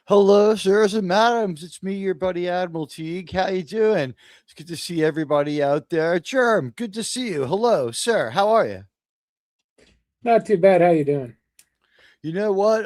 Hello, sirs and madams. It's me, your buddy Admiral Teag. How you doing? It's good to see everybody out there. Germ, good to see you. Hello, sir. How are you? Not too bad. How you doing? You know what?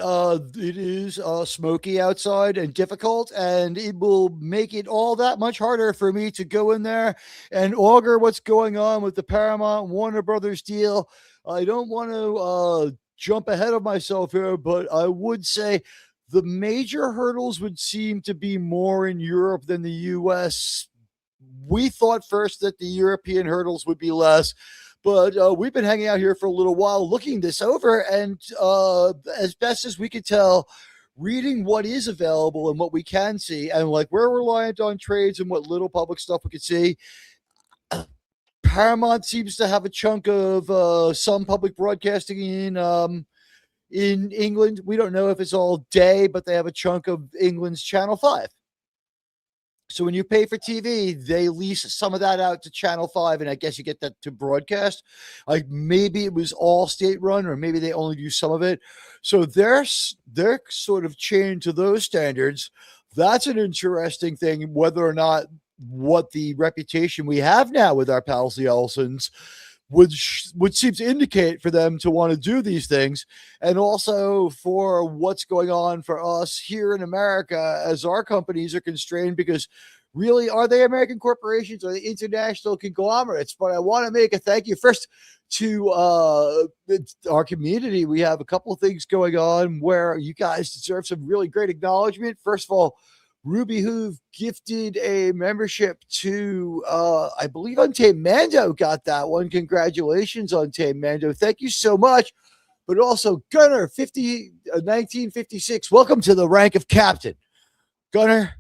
It is smoky outside and difficult, and it will make it all that much harder for me to go in there and augur what's going on with the Paramount Warner Brothers deal. I don't want to jump ahead of myself here, but I would say the major hurdles would seem to be more in Europe than the US. We thought first that the European hurdles would be less, but we've been hanging out here for a little while looking this over, and as best as we could tell, reading what is available and what we can see, and like we're reliant on trades and what little public stuff we could see. Paramount seems to have a chunk of some public broadcasting in England. We don't know if it's all day, but they have a chunk of England's Channel 5. So when you pay for TV, they lease some of that out to Channel 5, and I guess you get that to broadcast. Like maybe it was all state run, or maybe they only do some of it. So they're sort of chained to those standards. That's an interesting thing, whether or not what the reputation we have now with our pals the Olsons would seem to indicate for them to want to do these things, and also for what's going on for us here in America as our companies are constrained, because really, are they American corporations or the international conglomerates? But I want to make a thank you first to our community. We have a couple of things going on where you guys deserve some really great acknowledgement. First of all, Ruby Hoove gifted a membership to, I believe, Untamed Mando got that one. Congratulations, Untamed Mando. Thank you so much. But also, Gunner 1956, welcome to the rank of captain. Gunner,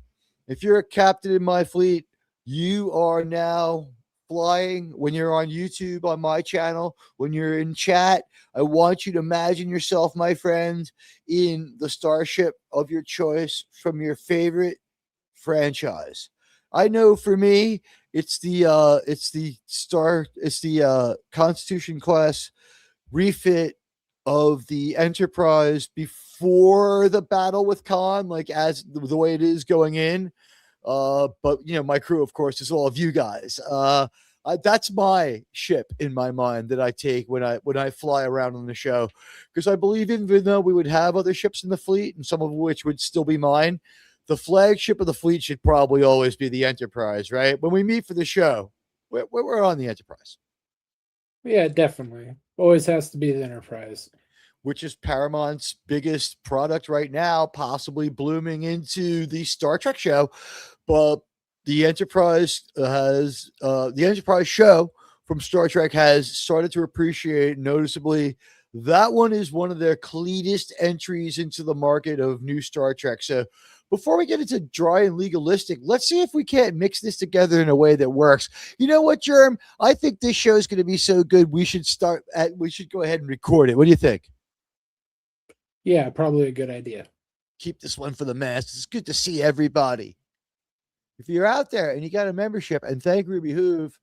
if you're a captain in my fleet, you are now flying when you're on YouTube on my channel, when you're in chat. I want you to imagine yourself, my friend, in the starship of your choice from your favorite franchise. I know for me, it's the Constitution class refit of the Enterprise before the battle with Khan, like as the way it is going in. But my crew, of course, is all of you guys. That's my ship in my mind that I take when I fly around on the show, because I believe even though we would have other ships in the fleet, and some of which would still be mine, the flagship of the fleet should probably always be the Enterprise, right? When we meet for the show, we're on the Enterprise, Yeah, definitely. Always has to be the Enterprise. which is Paramount's biggest product right now, possibly blooming into the Star Trek show. But the Enterprise show from Star Trek has started to appreciate noticeably. That one is one of their cleanest entries into the market of new Star Trek. So before we get into dry and legalistic, let's see if we can't mix this together in a way that works. You know what, Germ? I think this show is going to be so good. We should go ahead and record it. What do you think? Yeah, probably a good idea. Keep this one for the masses. It's good to see everybody. If you're out there and you got a membership, and thank Ruby Hoove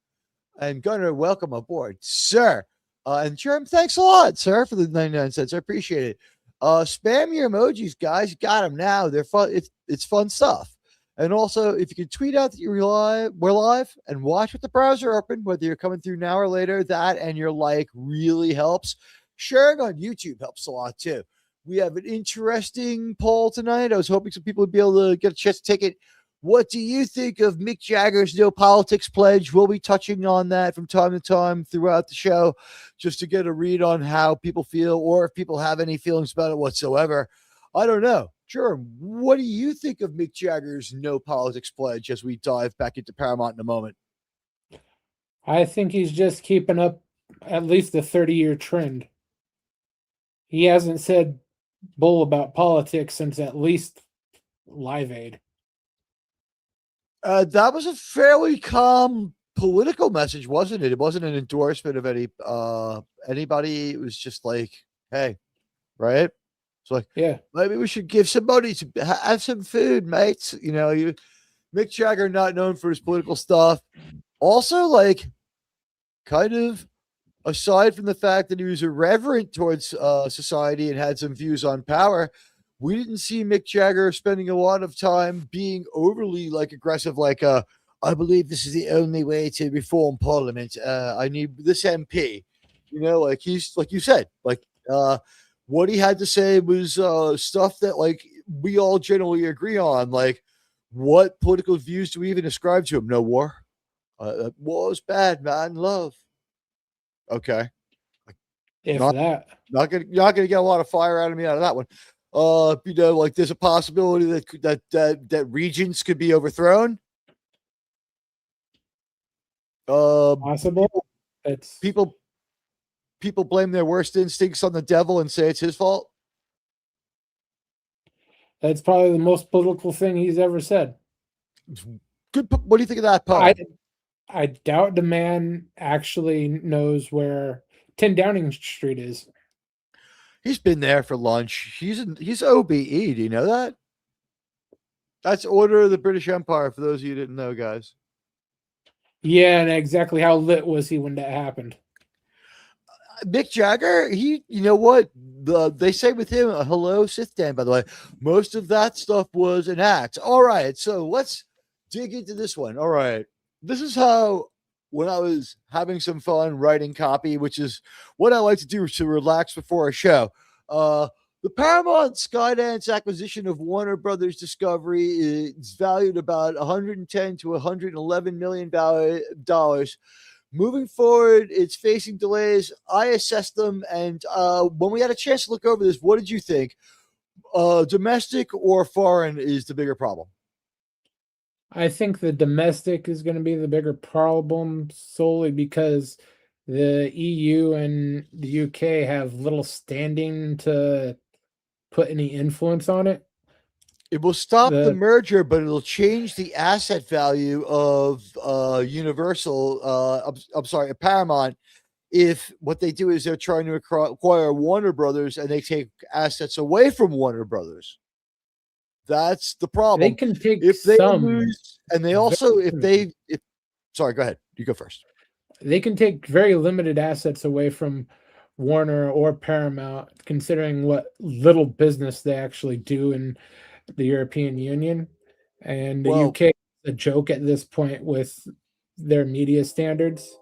and Gunner, welcome aboard, sir. And Germ, thanks a lot, sir, for the 99 cents. I appreciate it. Spam your emojis, guys. You got them now. They're fun. It's fun stuff. And also, if you could tweet out that we're live and watch with the browser open, whether you're coming through now or later, that and your like really helps. Sharing on YouTube helps a lot too. We have an interesting poll tonight. I was hoping some people would be able to get a chance to take it. What do you think of Mick Jagger's no politics pledge? We'll be touching on that from time to time throughout the show, just to get a read on how people feel, or if people have any feelings about it whatsoever. I don't know. Sure. What do you think of Mick Jagger's no politics pledge as we dive back into Paramount in a moment? I think he's just keeping up at least the 30-year trend. He hasn't said bull about politics since at least Live Aid. That was a fairly calm political message, wasn't it? It wasn't an endorsement of anybody. It was just like, hey, right? It's like, Yeah. maybe we should give some money to have some food, mates. Mick Jagger, not known for his political stuff. Also, like, kind of aside from the fact that he was irreverent towards society and had some views on power, we didn't see Mick Jagger spending a lot of time being overly like aggressive, like I believe this is the only way to reform Parliament. I need this MP. You know, like he's like you said, like what he had to say was stuff that like we all generally agree on. Like, what political views do we even ascribe to him? No war. War's bad, man. Love. Okay. If Not that. not gonna get a lot of fire out of me out of that one. You know, like there's a possibility that regions could be overthrown. Possible. It's People blame their worst instincts on the devil and say it's his fault. That's probably the most political thing he's ever said. Good. What do you think of that poem? I doubt the man actually knows where 10 Downing Street is. He's been there for lunch. He's OBE. Do you know that? That's Order of the British Empire. For those of you who didn't know, guys. Yeah, and exactly how lit was he when that happened? Mick Jagger, you know what? They say with him, hello, Sith Dan, by the way, most of that stuff was an act. All right, so let's dig into this one. All right, this is how, when I was having some fun writing copy, which is what I like to do to relax before a show. The Paramount Skydance acquisition of Warner Brothers Discovery is valued about $110 to $111 million. Moving forward, it's facing delays. I assessed them, and when we had a chance to look over this, what did you think? Domestic or foreign is the bigger problem? I think the domestic is going to be the bigger problem solely because the EU and the UK have little standing to put any influence on it. It will stop the merger, but it'll change the asset value of Universal. I'm sorry, Paramount. If what they do is they're trying to acquire Warner Brothers and they take assets away from Warner Brothers. That's the problem. They can take if they some lose, and they also sorry, go ahead. You go first. They can take very limited assets away from Warner or Paramount, considering what little business they actually do in the European Union. And the UK is a joke at this point with their media standards.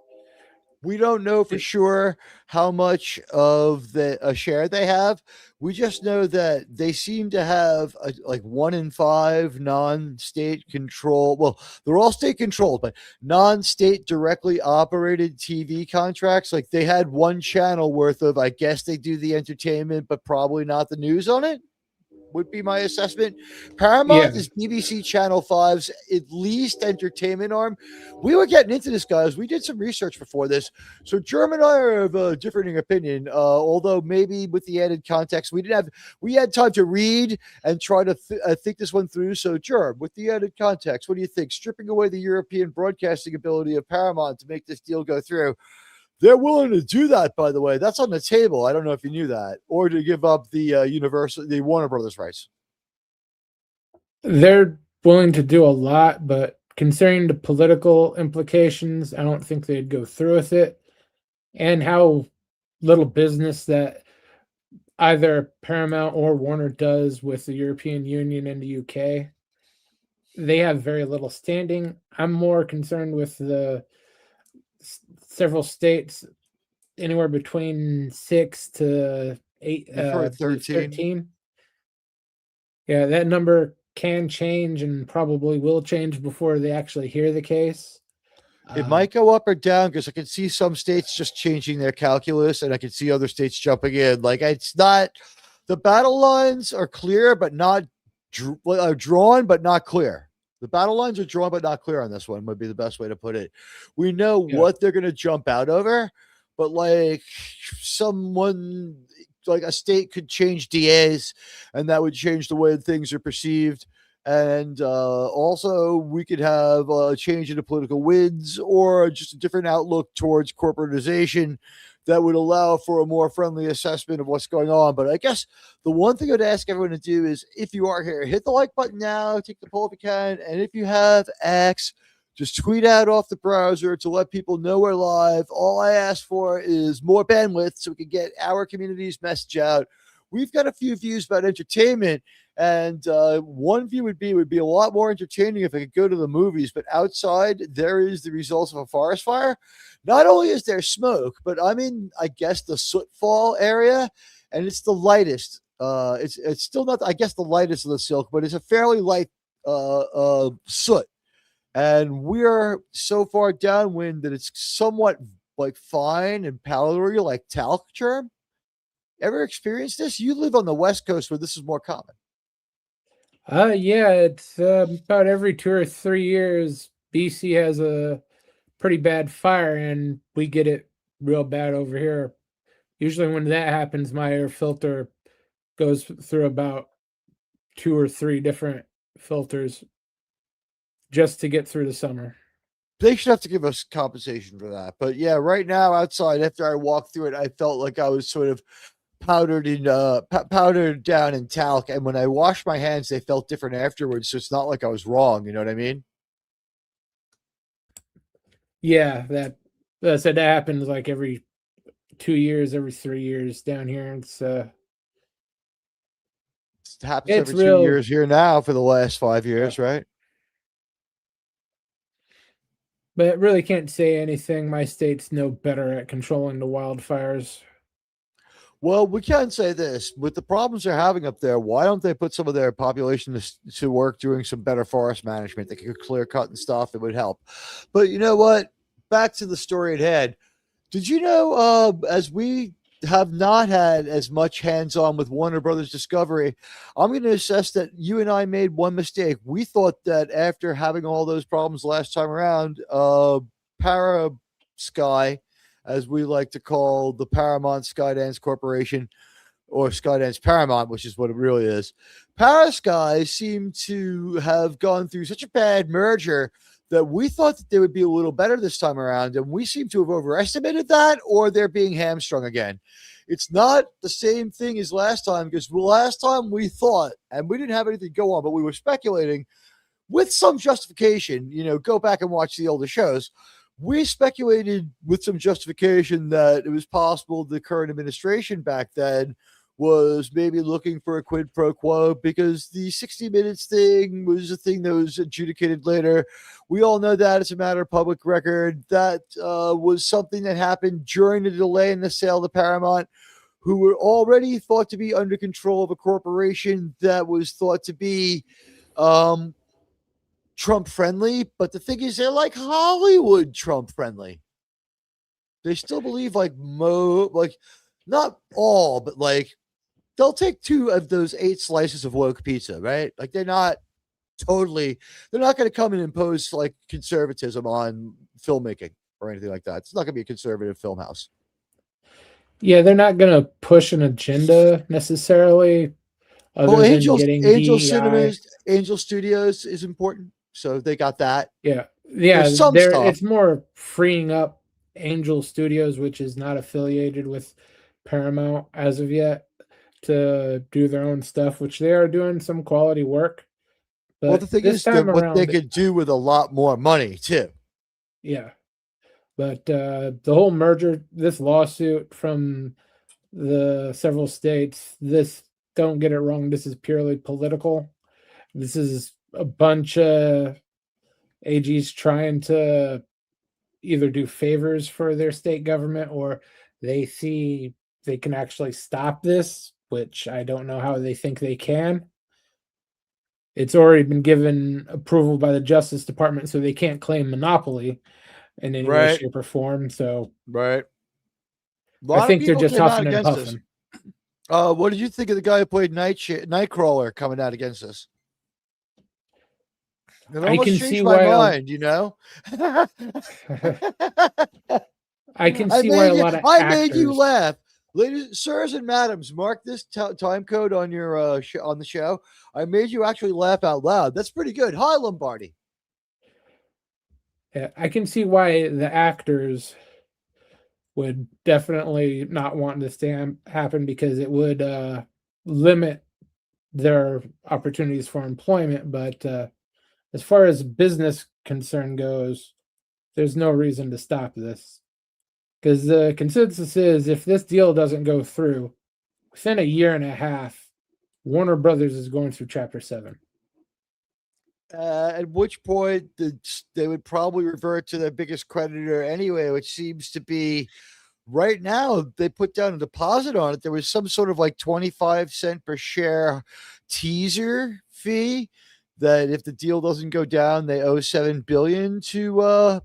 We don't know for sure how much of a share they have. We just know that they seem to have like 1 in 5 non-state control. Well, they're all state controlled, but non-state directly operated TV contracts. Like they had one channel worth of, I guess they do the entertainment, but probably not the news on it. Would be my assessment. Paramount is BBC Channel 5's at least entertainment arm. We were getting into this, guys. We did some research before this. So Germ and I are of a differing opinion, although maybe with the added context, we had time to read and try to think this one through. So Germ, with the added context, what do you think? Stripping away the European broadcasting ability of Paramount to make this deal go through. They're willing to do that, by the way. That's on the table. I don't know if you knew that. Or to give up the Warner Brothers rights. They're willing to do a lot, but considering the political implications, I don't think they'd go through with it. And how little business that either Paramount or Warner does with the European Union and the UK. They have very little standing. I'm more concerned with the several states, anywhere between 6 to 8, 13. Yeah, that number can change and probably will change before they actually hear the case. It might go up or down because I can see some states just changing their calculus and I can see other states jumping in. Like it's not, the battle lines are clear, but not drawn, but not clear. The battle lines are drawn, but not clear on this one would be the best way to put it. We know what they're going to jump out over, but like someone, like a state could change DAs and that would change the way things are perceived. And also we could have a change in the political winds or just a different outlook towards corporatization that would allow for a more friendly assessment of what's going on. But I guess the one thing I'd ask everyone to do is, if you are here, hit the like button now, take the poll if you can. And if you have X, just tweet out off the browser to let people know we're live. All I ask for is more bandwidth so we can get our community's message out. we've got a few views about entertainment, and one view would be a lot more entertaining if I could go to the movies. But outside, there is the results of a forest fire. Not only is there smoke, but I'm in, I guess, the soot fall area, and it's the lightest. It's still not, I guess, the lightest of the silk, but it's a fairly light soot. And we're so far downwind that it's somewhat like fine and powdery, like talc germ. Ever experienced this? You live on the West Coast where this is more common. Yeah, it's about every 2 or 3 years, BC has a pretty bad fire, and we get it real bad over here. Usually, when that happens, my air filter goes through about 2 or 3 different filters just to get through the summer. They should have to give us compensation for that. But yeah, right now outside, after I walked through it, I felt like I was sort of powdered down in talc. And when I washed my hands, they felt different afterwards. So it's not like I was wrong. You know what I mean? Yeah, that said, that happens like every 2 years, every 3 years down here. It happens It's every 2 real. years here now for the last 5 years, right? But really can't say anything. My state's no better at controlling the wildfires. Well, we can say this with the problems they're having up there. Why don't they put some of their population to work doing some better forest management? They could clear cut and stuff. It would help. But you know what? Back to the story at hand. Did you know, as we have not had as much hands on with Warner Brothers Discovery, I'm going to assess that you and I made one mistake. We thought that after having all those problems last time around, Para Sky, as we like to call the Paramount Skydance Corporation, or Skydance Paramount, which is what it really is, Parasky seemed to have gone through such a bad merger that we thought that they would be a little better this time around, and we seem to have overestimated that, or they're being hamstrung again. It's not the same thing as last time, because last time we thought, and we didn't have anything to go on, but we were speculating with some justification. Go back and watch the older shows. We speculated with some justification that it was possible the current administration back then was maybe looking for a quid pro quo, because the 60 Minutes thing was a thing that was adjudicated later. We all know that it's a matter of public record. That was something that happened during the delay in the sale to Paramount, who were already thought to be under control of a corporation that was thought to be Trump friendly. But the thing is, they're like Hollywood Trump friendly. They still believe like not all, but like they'll take 2 of those 8 slices of woke pizza, right? Like they're not going to come and impose like conservatism on filmmaking or anything like that. It's not going to be a conservative film house. Yeah, they're not going to push an agenda necessarily. Well, Angel Cinemas, Angel Studios is important, so they got that. Yeah. There's some stuff. It's more freeing up Angel Studios, which is not affiliated with Paramount as of yet, to do their own stuff, which they are doing some quality work. But well, the thing is that what they could do with a lot more money too. Yeah. But the whole merger, this lawsuit from the several states, don't get it wrong, this is purely political. This is a bunch of AGs trying to either do favors for their state government, or they see they can actually stop this, which I don't know how they think they can. It's already been given approval by the Justice Department, so they can't claim monopoly in any way, shape, or form. So, right. I think they're just huffing and puffing. What did you think of the guy who played Nightcrawler coming out against us? I can see why. Mind, I can see why a lot of I made you laugh. Ladies, sirs, and madams, mark this time code on your on the show. I made you actually laugh out loud. That's pretty good. Hi, Lombardi. Yeah, I can see why the actors would definitely not want this to happen, because it would limit their opportunities for employment. But as far as business concern goes, there's no reason to stop this. Because the consensus is, if this deal doesn't go through, within a year and a half, Warner Brothers is going through Chapter 7. At which point they would probably revert to their biggest creditor anyway, which seems to be right now. They put down a deposit on it. There was some sort of like 25 cent per share teaser fee that if the deal doesn't go down, they owe $7 billion to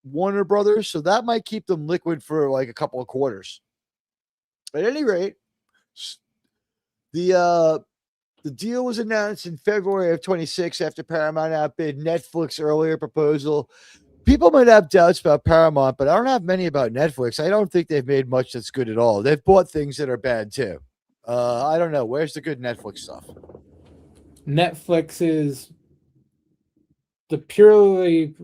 Warner Brothers. So that might keep them liquid for like a couple of quarters. At any rate, the deal was announced in February of 26 after Paramount outbid Netflix earlier proposal. People might have doubts about Paramount, but I don't have many about Netflix. I don't think they've made much that's good at all. They've bought things that are bad too. I don't know. Where's the good Netflix stuff? Netflix is the purely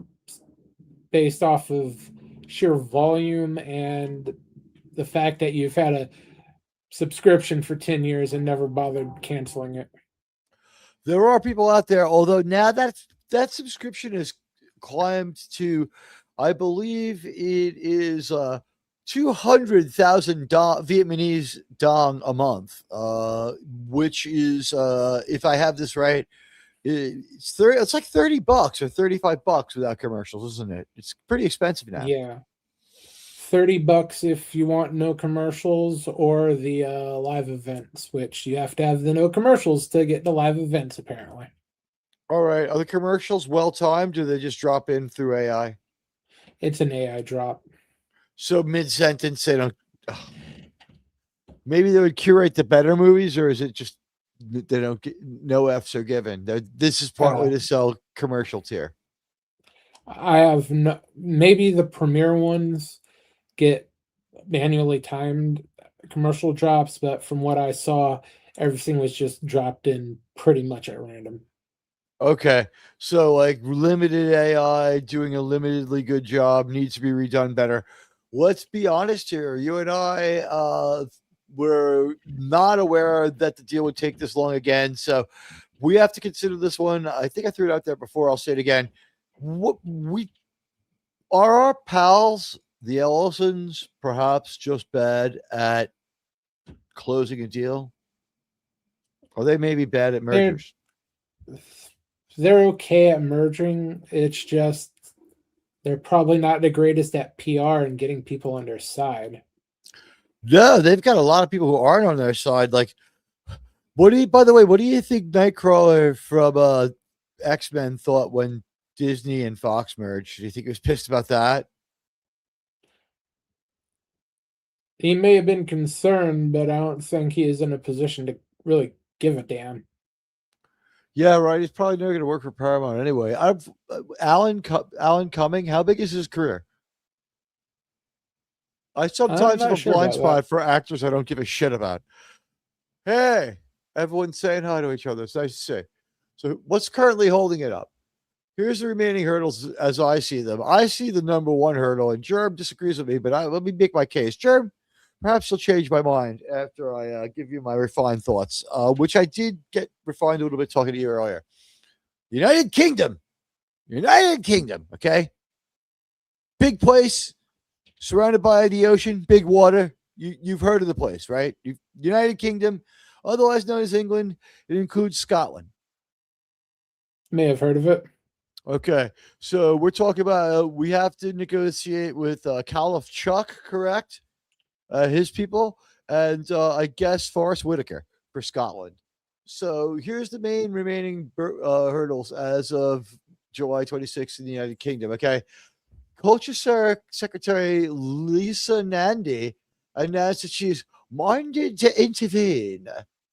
based off of sheer volume and the fact that you've had a subscription for 10 years and never bothered canceling it. There are people out there, although now that subscription has climbed to, I believe it is 200,000 Vietnamese dong a month, which is, if I have this right, it's like $30 or $35 without commercials, isn't it? It's pretty expensive now. Yeah. $30 if you want no commercials, or the live events, which you have to have the no commercials to get the live events, apparently. All right. Are the commercials well timed, or do they just drop in through AI? It's an AI drop. So mid sentence, they don't. Maybe they would curate the better movies, or is it just they don't get no Fs are given? This is partly to sell commercial tier. I have no. Maybe the premiere ones get manually timed commercial drops, but from what I saw, everything was just dropped in pretty much at random. Okay, so like limited AI doing a limitedly good job needs to be redone better. Let's be honest here. You and I were not aware that the deal would take this long again, so we have to consider this one. I think I threw it out there before. I'll say it again. What we are our pals, the Ellisons, perhaps just bad at closing a deal? Or they may be bad at mergers? They're okay at merging. It's just they're probably not the greatest at PR and getting people on their side. No, they've got a lot of people who aren't on their side. Like, by the way, what do you think Nightcrawler from X-Men thought when Disney and Fox merged? Do you think he was pissed about that? He may have been concerned, but I don't think he is in a position to really give a damn. Yeah, right. He's probably never going to work for Paramount anyway. Alan Cumming, how big is his career? I sometimes have a blind spot for actors I don't give a shit about. Hey, everyone's saying hi to each other. It's nice to see. So what's currently holding it up? Here's the remaining hurdles as I see them. I see the number one hurdle, and Germ disagrees with me, but let me make my case. Germ, perhaps you'll change my mind after I give you my refined thoughts, which I did get refined a little bit talking to you earlier. United Kingdom, okay? Big place, surrounded by the ocean, big water. You've heard of the place, right? United Kingdom, otherwise known as England. It includes Scotland. May have heard of it. Okay, so we're talking about we have to negotiate with Caliph Chuck, correct? His people, and I guess Forrest Whitaker for Scotland. So here's the main remaining hurdles as of July 26th in the United Kingdom. Okay, Culture Secretary Lisa Nandy announced that she's minded to intervene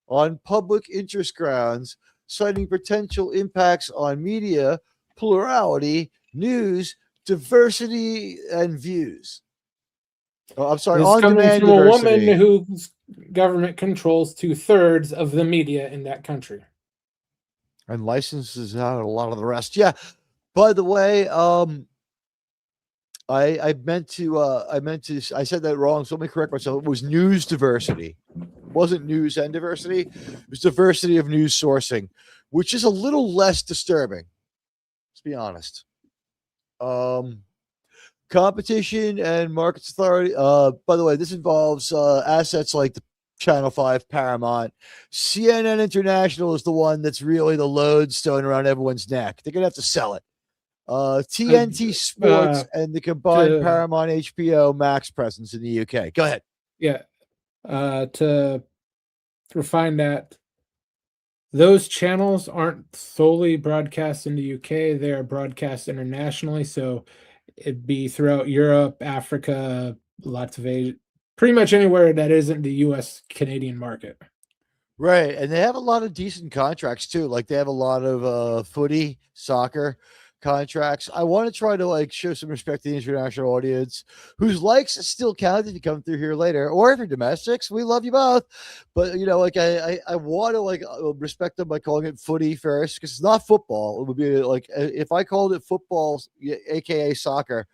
on public interest grounds, citing potential impacts on media, plurality, news, diversity, and views. Oh, I'm sorry. This coming from a woman whose government controls 2/3 of the media in that country and licenses out a lot of the rest. Yeah. By the way, I said that wrong. So let me correct myself. It was news diversity. It wasn't news and diversity. It was diversity of news sourcing, which is a little less disturbing. Let's be honest. Competition and Markets Authority. By the way, this involves assets like Channel 5, Paramount. CNN International is the one that's really the lodestone around everyone's neck. They're going to have to sell it. TNT Sports and the combined Paramount HBO Max presence in the UK. Go ahead. Yeah. To refine that, those channels aren't solely broadcast in the UK. They are broadcast internationally. So it'd be throughout Europe, Africa, lots of Asia, pretty much anywhere that isn't the US Canadian market. Right. And they have a lot of decent contracts too. Like they have a lot of footy, soccer contracts. I want to try to like show some respect to the international audience whose likes still count if you come through here later, or if you're domestics, we love you both. But you know, like I want to like respect them by calling it footy first, because it's not football. It would be like if I called it football, aka soccer,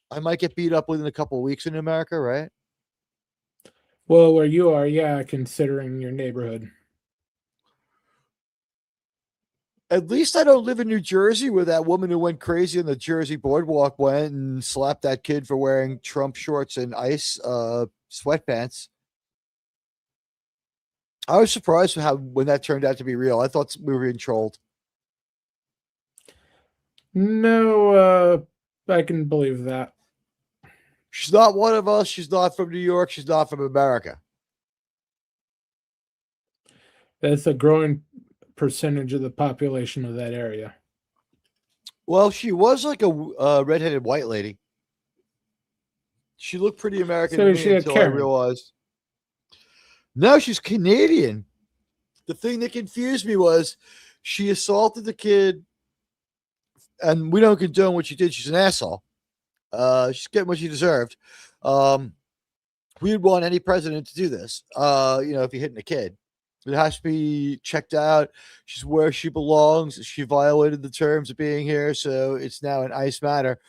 I might get beat up within a couple of weeks in America, right? Well, where you are, yeah, considering your neighborhood. At least I don't live in New Jersey, where that woman who went crazy on the Jersey boardwalk went and slapped that kid for wearing Trump shorts and ice sweatpants. I was surprised when that turned out to be real. I thought we were being trolled. No, I can believe that. She's not one of us. She's not from New York. She's not from America. That's a growing percentage of the population of that area. Well, she was like a redheaded white lady. She looked pretty American to me until I realized. No, she's Canadian. The thing that confused me was she assaulted the kid, and we don't condone what she did. She's an asshole. She's getting what she deserved. We'd want any president to do this. You know, if you're hitting a kid, it has to be checked out. She's where she belongs. She violated the terms of being here, so it's now an ICE matter.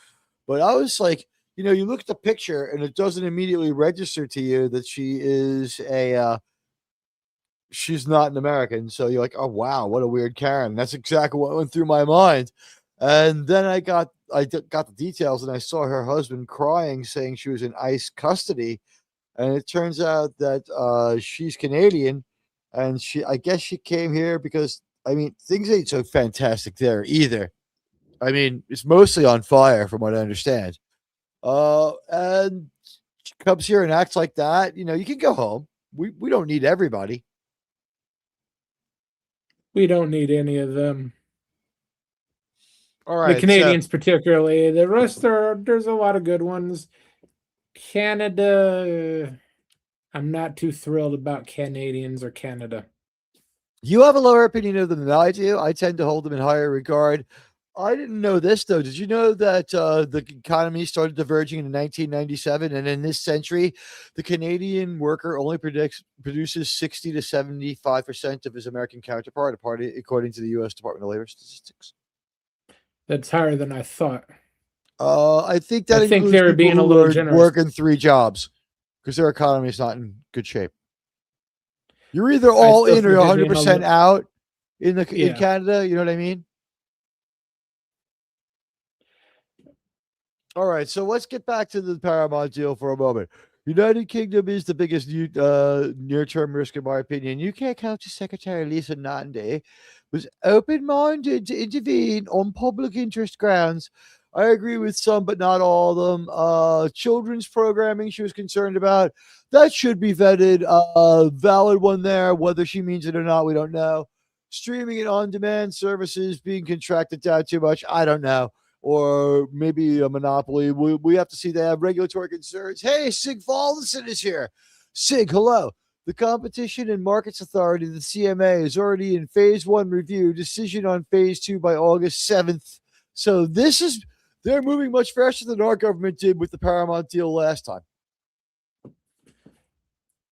But I was like, you know, you look at the picture and it doesn't immediately register to you that she is she's not an American. So you're like, oh wow, what a weird Karen. That's exactly what went through my mind. And then I got the details, and I saw her husband crying, saying she was in ICE custody. And it turns out that she's Canadian, and I guess she came here because, I mean, things ain't so fantastic there either. I mean, it's mostly on fire from what I understand. And she comes here and acts like that. You know, you can go home. We don't need everybody. We don't need any of them. All right, the Canadians particularly. The rest there's a lot of good ones. Canada, I'm not too thrilled about Canadians or Canada. You have a lower opinion of them than I do. I tend to hold them in higher regard. I didn't know this, though. Did you know that the economy started diverging in 1997, and in this century, the Canadian worker only produces 60 to 75% of his American counterpart, according to the U.S. Department of Labor Statistics? That's higher than I thought. I think that includes they're being a little generous, working 3 jobs, because their economy is not in good shape. You're either all in or 100% out in Canada. You know what I mean? All right, so let's get back to the Paramount deal for a moment. United Kingdom is the biggest near-term risk, in my opinion. UK County Secretary Lisa Nandy was open-minded to intervene on public interest grounds. I agree with some, but not all of them. Children's programming she was concerned about. That should be vetted. Valid one there. Whether she means it or not, we don't know. Streaming and on-demand services being contracted down too much, I don't know. Or maybe a monopoly. We have to see they have regulatory concerns. Hey, Sig Fallenson is here. Sig, hello. The Competition and Markets Authority, the CMA, is already in phase 1 review. Decision on phase 2 by August 7th. So they're moving much faster than our government did with the Paramount deal last time.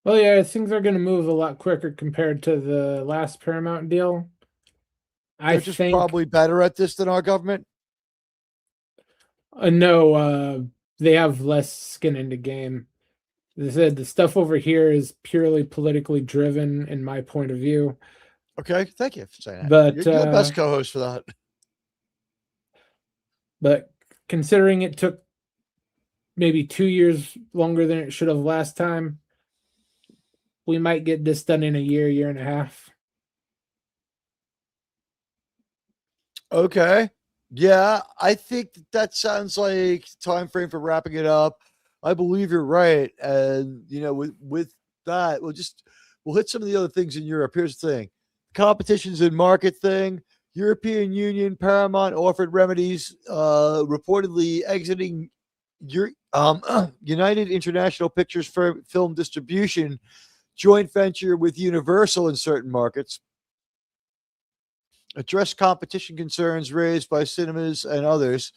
Well, yeah, things are going to move a lot quicker compared to the last Paramount deal. They're just probably better at this than our government. No, they have less skin in the game. They said the stuff over here is purely politically driven, in my point of view. Okay, thank you for saying that. But you're the best co-host for that. But considering it took maybe 2 years longer than it should have last time, we might get this done in a year and a half. Okay. Yeah, I think that sounds like time frame for wrapping it up. I believe you're right. And with that, we'll hit some of the other things in Europe. Here's the thing. Competitions in market thing. European Union, Paramount offered remedies, reportedly exiting your United International Pictures Film Distribution joint venture with Universal in certain markets, address competition concerns raised by cinemas and others.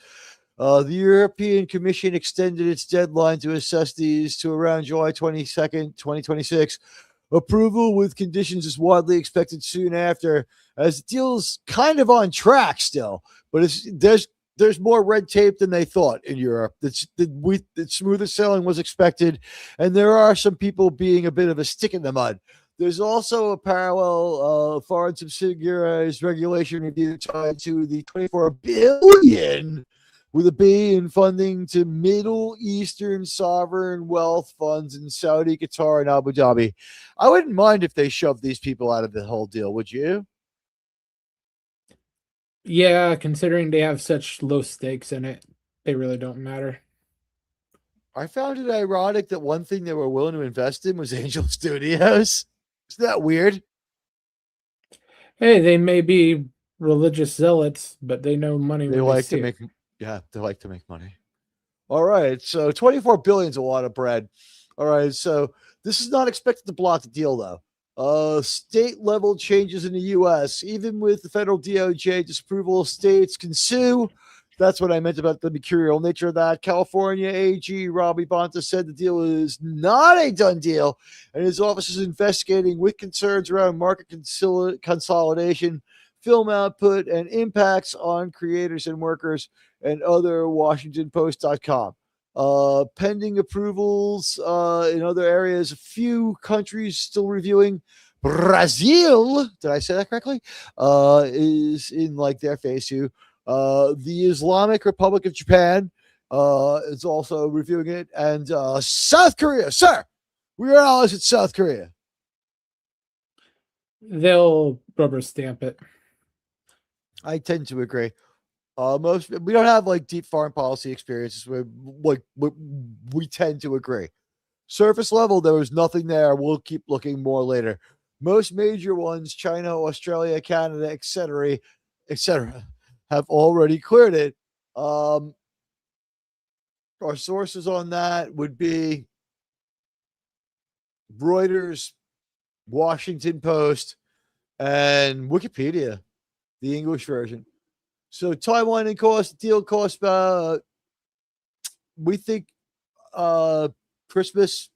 The European Commission extended its deadline to assess these to around July 22nd, 2026. Approval with conditions is widely expected soon after, as the deal's kind of on track still, but there's more red tape than they thought in Europe. The smoother sailing was expected, and there are some people being a bit of a stick in the mud. There's also a parallel foreign subsidiaries regulation review tied to the 24 billion with a B in funding to Middle Eastern sovereign wealth funds in Saudi, Qatar, and Abu Dhabi. I wouldn't mind if they shoved these people out of the whole deal, would you? Yeah, considering they have such low stakes in it, they really don't matter. I found it ironic that one thing they were willing to invest in was Angel Studios. Isn't that weird? Hey, they may be religious zealots, but they know money They when they like to see it. make, yeah, they like to make money. All right, so 24 billion is a lot of bread. All right, so this is not expected to block the deal, though. State level changes in the U.S., even with the federal DOJ disapproval, states can sue. That's what I meant about the mercurial nature of that. California AG Robbie Bonta said the deal is not a done deal, and his office is investigating with concerns around market consolidation, film output, and impacts on creators and workers, and other WashingtonPost.com. Pending approvals in other areas, a few countries still reviewing. Brazil, did I say that correctly? Is in like their phase two. The Islamic Republic of Japan is also reviewing it, and South Korea, sir, we are allies with South Korea. They'll rubber stamp it. I tend to agree. Most we don't have like deep foreign policy experiences where like we tend to agree. Surface level, there was nothing there. We'll keep looking more later. Most major ones, China, Australia, Canada, etc., have already cleared it. Our sources on that would be Reuters, Washington Post, and Wikipedia, the English version. So timeline and cost, deal cost about we think Christmas,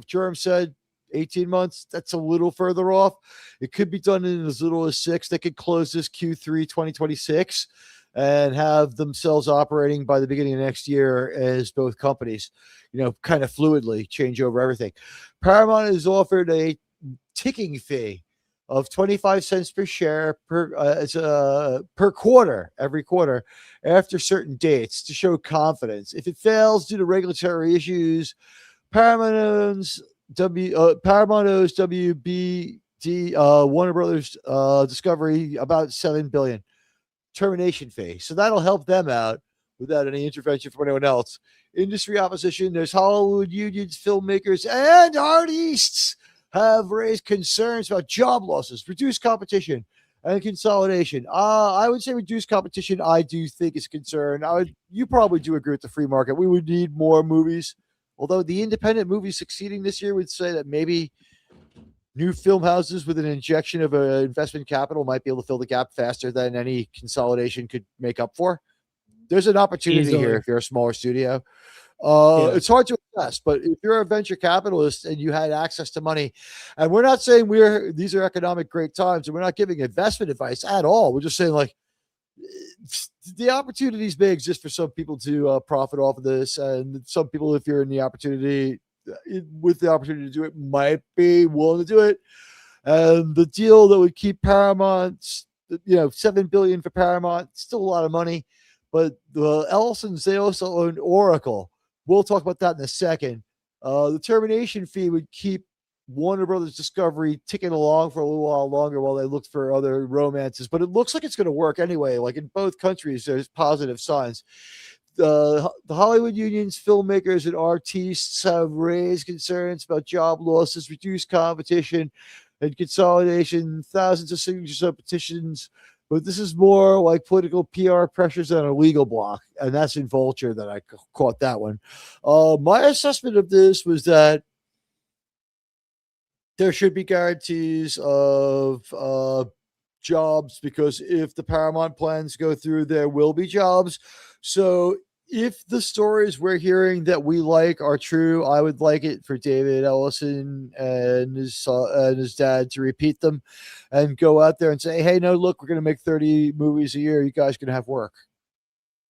Jerem said 18 months. That's a little further off. It could be done in as little as 6. They could close this Q3 2026 and have themselves operating by the beginning of next year as both companies, kind of fluidly change over everything. Paramount has offered a ticking fee of 25 cents per share per quarter, every quarter, after certain dates to show confidence. If it fails due to regulatory issues, Paramount owes WBD Warner Brothers Discovery about $7 billion termination fee. So that'll help them out without any intervention from anyone else. Industry opposition, there's Hollywood unions, filmmakers, and artists have raised concerns about job losses, reduced competition, and consolidation. I would say reduced competition, I do think is a concern. You probably do agree with the free market. We would need more movies. Although the independent movies succeeding this year would say that maybe new film houses with an injection of investment capital might be able to fill the gap faster than any consolidation could make up for. There's an opportunity Easily. here if you're a smaller studio. Yeah. It's hard to assess, but if you're a venture capitalist and you had access to money, and we're not saying these are economic great times, and we're not giving investment advice at all. We're just saying like the opportunities may exist for some people to profit off of this, and some people, if you're in the opportunity with the opportunity to do it, might be willing to do it. And the deal that would keep Paramount, $7 billion for Paramount, still a lot of money. But the Ellisons, they also own Oracle. We'll talk about that in a second. The termination fee would keep Warner Brothers Discovery ticking along for a little while longer while they look for other romances. But it looks like it's going to work anyway. Like in both countries, there's positive signs. The Hollywood unions, filmmakers, and artists have raised concerns about job losses, reduced competition, and consolidation. Thousands of signatures on petitions, but this is more like political PR pressures than a legal block, and that's in Vulture that I caught that one. My assessment of this was that there should be guarantees of jobs, because if the Paramount plans go through, there will be jobs. So if the stories we're hearing that we like are true, I would like it for David Ellison and his dad to repeat them and go out there and say, hey, no, look, we're going to make 30 movies a year. You guys can have work.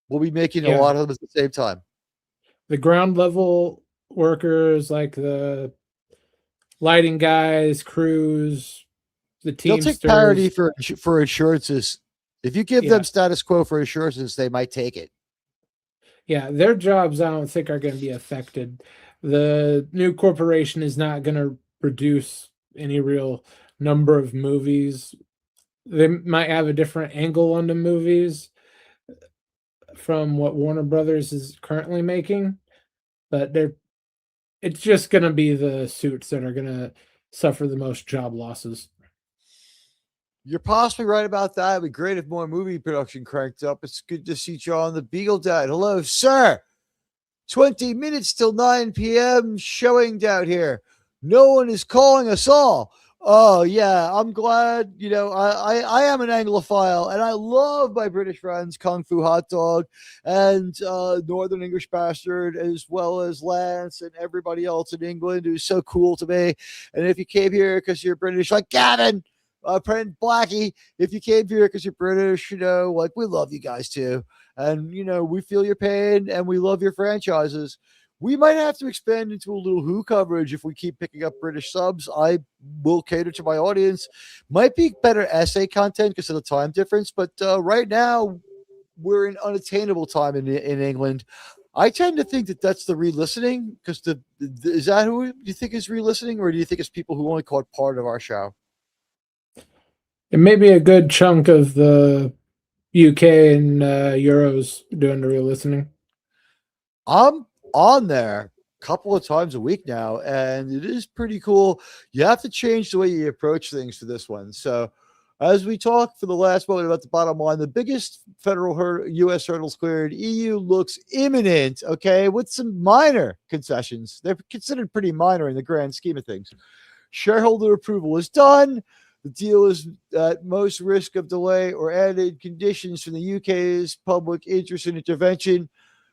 We'll be making a lot of them at the same time. The ground level workers, like the lighting guys, crews, the teamsters. They'll take parity for insurances. If you give them status quo for insurances, they might take it. Yeah, their jobs, I don't think, are going to be affected. The new corporation is not going to produce any real number of movies. They might have a different angle on the movies from what Warner Brothers is currently making, but it's just going to be the suits that are going to suffer the most job losses. You're possibly right about that. It'd be great if more movie production cranked up. It's good to see John the Beagle Dad. Hello, sir. 20 minutes till 9 p.m. showing down here. No one is calling us all. Oh, yeah. I'm glad. You know, I am an Anglophile, and I love my British friends, Kung Fu Hot Dog and Northern English Bastard, as well as Lance and everybody else in England who's so cool to me. And if you came here because you're British, like Gavin, friend Blackie, if you came here because you're British, you know, like, we love you guys too. And, you know, we feel your pain and we love your franchises. We might have to expand into a little Who coverage if we keep picking up British subs. I will cater to my audience. Might be better essay content because of the time difference, but right now we're in unattainable time in England. I tend to think that that's the re-listening, because is that who you think is re-listening, or do you think it's people who only caught part of our show? It may be a good chunk of the UK and Euros doing the real listening. I'm on there a couple of times a week now, and it is pretty cool. You have to change the way you approach things for this one. So as we talk for the last moment about the bottom line, the biggest federal U.S. hurdles cleared. EU looks imminent, okay, with some minor concessions. They're considered pretty minor in the grand scheme of things. Shareholder approval is done. The deal is at most risk of delay or added conditions from the UK's public interest in intervention,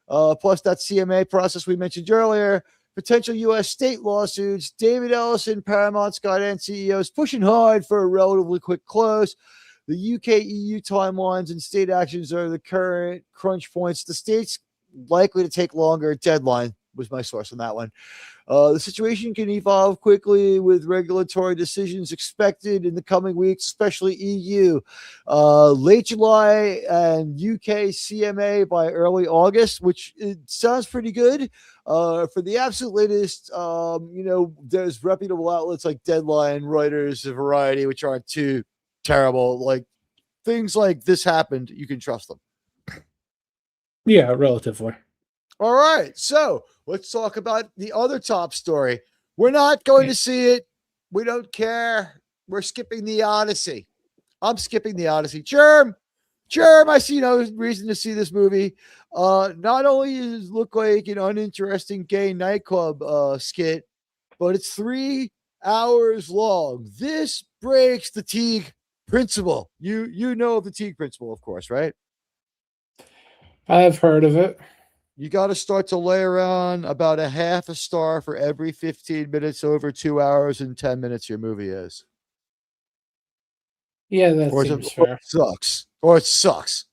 plus that CMA process we mentioned earlier, potential U.S. state lawsuits. David Ellison, Paramount, Skydance CEOs pushing hard for a relatively quick close. The UK-EU timelines and state actions are the current crunch points. The states likely to take longer. Deadline was my source on that one. The situation can evolve quickly with regulatory decisions expected in the coming weeks, especially EU. Late July and UK CMA by early August, which it sounds pretty good. For the absolute latest, you know, there's reputable outlets like Deadline, Reuters, Variety, which aren't too terrible. Like, things like this happened, you can trust them. Yeah, relatively. All right, so let's talk about the other top story. We're not going to see it. We don't care. We're skipping the Odyssey. I'm skipping the Odyssey. Germ, I see no reason to see this movie. Not only does it look like an uninteresting gay nightclub skit, but it's 3 hours long. This breaks the Teag principle. You know of the Teag principle, of course, right? I've heard of it. You got to start to layer on about a half a star for every 15 minutes over 2 hours and 10 minutes your movie is. Yeah, that seems fair. Or it sucks.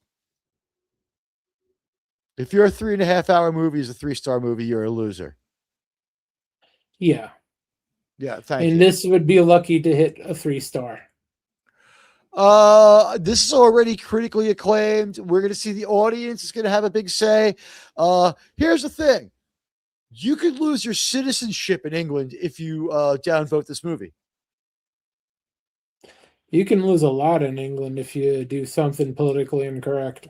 If your 3.5 hour movie is a 3-star movie, you're a loser. Yeah. Yeah, thank you. And this would be lucky to hit a 3-star. This is already critically acclaimed. We're going to see the audience is going to have a big say. Here's the thing. You could lose your citizenship in England if you downvote this movie. You can lose a lot in England if you do something politically incorrect.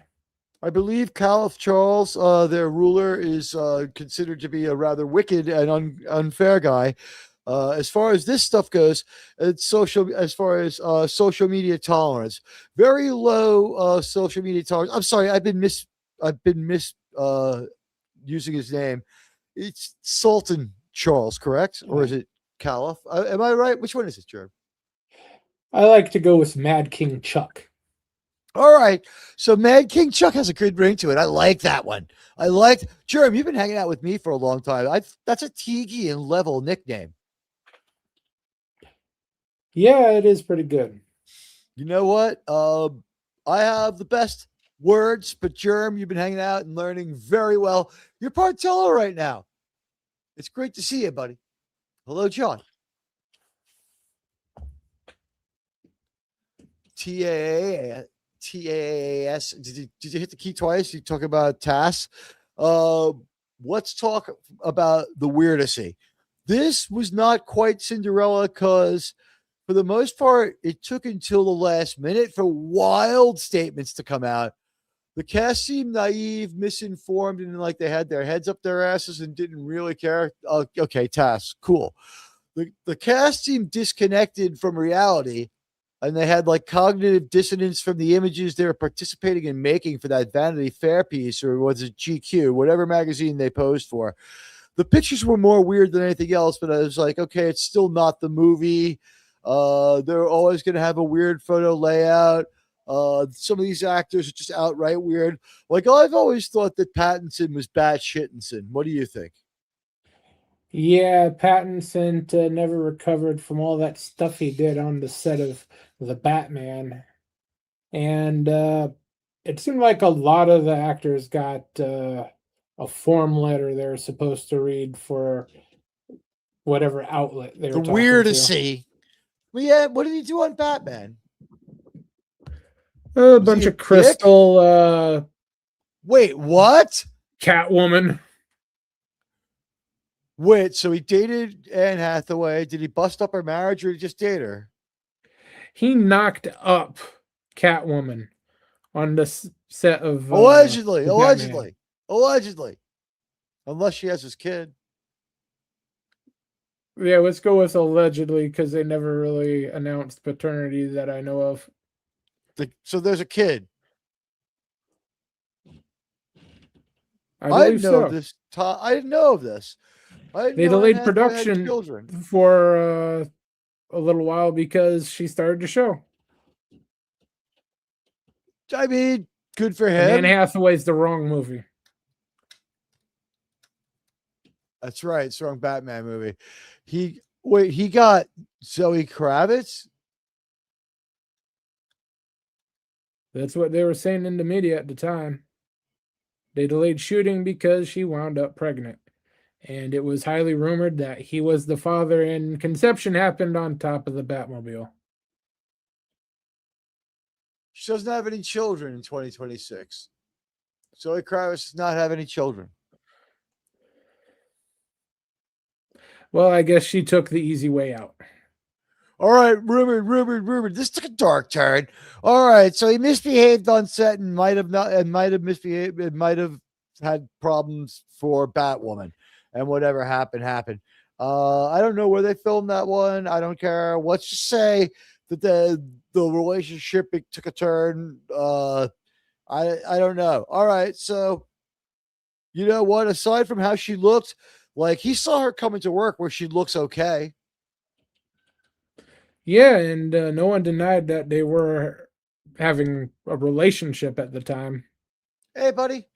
I believe Caliph Charles, their ruler, is considered to be a rather wicked and unfair guy. As far as this stuff goes, it's social. As far as social media tolerance, very low social media tolerance. I'm sorry, I've been mis using his name. It's Sultan Charles, correct, or is it Caliph? Am I right? Which one is it, Jeremy? I like to go with Mad King Chuck. All right. So Mad King Chuck has a good ring to it. I like that one. I like Jeremy, you've been hanging out with me for a long time. That's a Teagy and level nickname. Yeah, it is pretty good. You know what? I have the best words, but Jerm, you've been hanging out and learning very well. You're Partello right now. It's great to see you, buddy. Hello, John. TAAS. Did you hit the key twice? You talk about TAS. Let's talk about the Odyssey. This was not quite Cinderella because, for the most part, it took until the last minute for wild statements to come out. The cast seemed naive, misinformed, and like they had their heads up their asses and didn't really care. Okay, TAS, cool. The cast seemed disconnected from reality, and they had like cognitive dissonance from the images they were participating in making for that Vanity Fair piece, or was it GQ, whatever magazine they posed for. The pictures were more weird than anything else, but I was like, okay, it's still not the movie. They're always going to have a weird photo layout. Some of these actors are just outright weird. Like, I've always thought that Pattinson was batshittinson. What do you think? Yeah, Pattinson never recovered from all that stuff he did on the set of The Batman. And it seemed like a lot of the actors got a form letter they're supposed to read for whatever outlet they were The talking Weirdessy. Well, yeah, what did he do on Batman? to. A bunch of crystal Wait, what? Catwoman. Wait, so he dated Anne Hathaway. Did he bust up her marriage or did he just date her? He knocked up Catwoman on the set of Allegedly. Batman. Unless she has his kid. Yeah, let's go with allegedly because they never really announced paternity that I know of. So there's a kid. I didn't know this. I didn't know of this. They delayed production for a little while because she started to show. I mean, good for him. And Anne Hathaway's the wrong movie. That's right. It's the wrong Batman movie. He got Zoe Kravitz. That's what they were saying in the media at the time. They delayed shooting because she wound up pregnant. And it was highly rumored that he was the father, and conception happened on top of the Batmobile. She doesn't have any children in 2026. Zoe Kravitz does not have any children. Well, I guess she took the easy way out. All right, rumored. This took a dark turn. All right, so he misbehaved on set and might have misbehaved. It might have had problems for Batwoman, and whatever happened. I don't know where they filmed that one. I don't care. Let's just say that the relationship took a turn. I don't know. All right, so you know what? Aside from how she looked, like he saw her coming to work where she looks okay. Yeah, and no one denied that they were having a relationship at the time. Hey, buddy.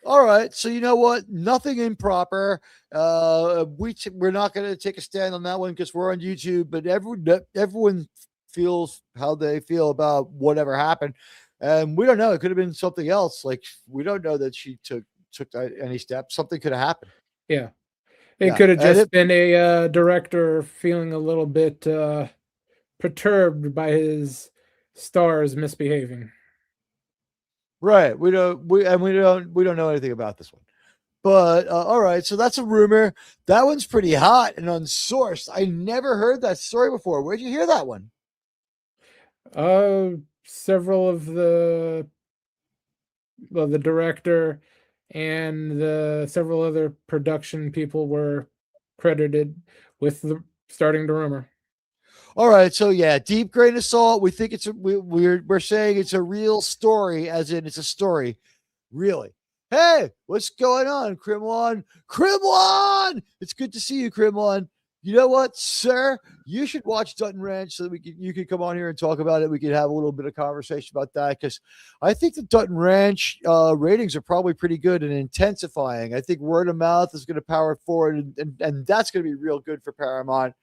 All right, so you know what? Nothing improper. We're not going to take a stand on that one because we're on YouTube. But everyone feels how they feel about whatever happened, and we don't know. It could have been something else. Like we don't know that she took any steps. Something could have happened. Yeah, it could have just been a director feeling a little bit perturbed by his stars misbehaving. Right. We don't know anything about this one. But all right, so that's a rumor. That one's pretty hot and unsourced. I never heard that story before. Where'd you hear that one? Several of the director and the several other production people were credited with the starting the rumor. All right, so yeah, deep grain of salt. We think we're saying it's a real story, as in it's a story, really. Hey, what's going on, Krimlon? Krimlon, it's good to see you, Krimlon. You know what, sir? You should watch Dutton Ranch so that you could come on here and talk about it. We could have a little bit of conversation about that because I think the Dutton Ranch ratings are probably pretty good and intensifying. I think word of mouth is going to power it forward, and that's going to be real good for Paramount.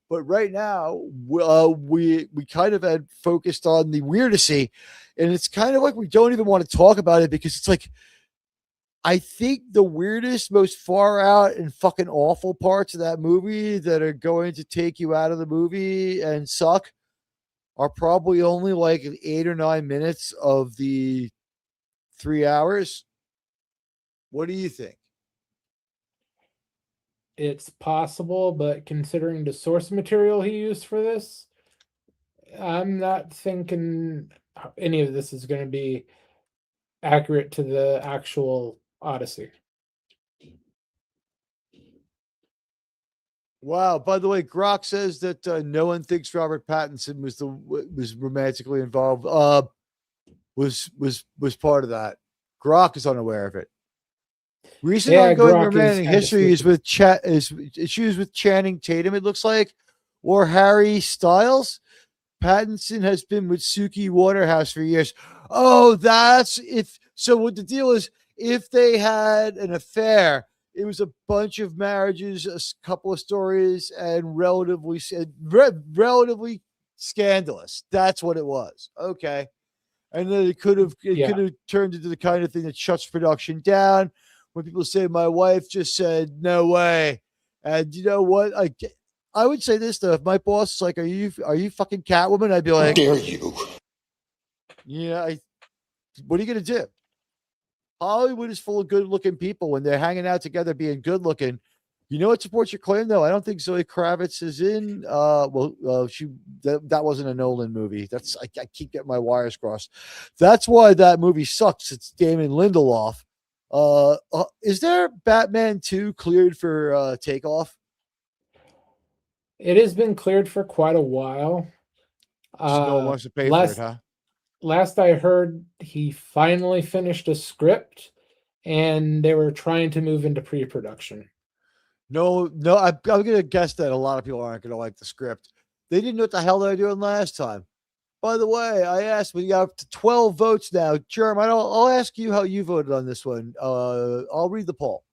But right now, we kind of had focused on the Odyssey, and it's kind of like we don't even want to talk about it because it's like I think the weirdest, most far out and fucking awful parts of that movie that are going to take you out of the movie and suck are probably only like 8 or 9 minutes of the 3 hours. What do you think? It's possible, but considering the source material he used for this, I'm not thinking any of this is going to be accurate to the actual Odyssey. Wow. By the way, Grok says that no one thinks Robert Pattinson was romantically involved. Was part of that. Grok is unaware of it. Recent ongoing romantic history is with issues with Channing Tatum. It looks like, or Harry Styles. Pattinson has been with Suki Waterhouse for years. Oh, that's if so. What the deal is? If they had an affair, it was a bunch of marriages, a couple of stories, and relatively scandalous. That's what it was. Okay, and then it could have turned into the kind of thing that shuts production down. When people say my wife just said no way, and you know what? I would say this though. If my boss is like, "Are you fucking Catwoman?" I'd be like, "How dare you?" Yeah. What are you gonna do? Hollywood is full of good-looking people when they're hanging out together, being good-looking. You know what supports your claim, though? I don't think Zoe Kravitz is in. That wasn't a Nolan movie. That's I keep getting my wires crossed. That's why that movie sucks. It's Damon Lindelof. Is there Batman 2 cleared for takeoff? It has been cleared for quite a while. No one wants to pay for it, huh? Last I heard, he finally finished a script, and they were trying to move into pre-production. No, I'm gonna guess that a lot of people aren't gonna like the script. They didn't know what the hell they were doing last time. By the way, I asked, we got up to 12 votes now. Germ, I'll ask you how you voted on this one. I'll read the poll.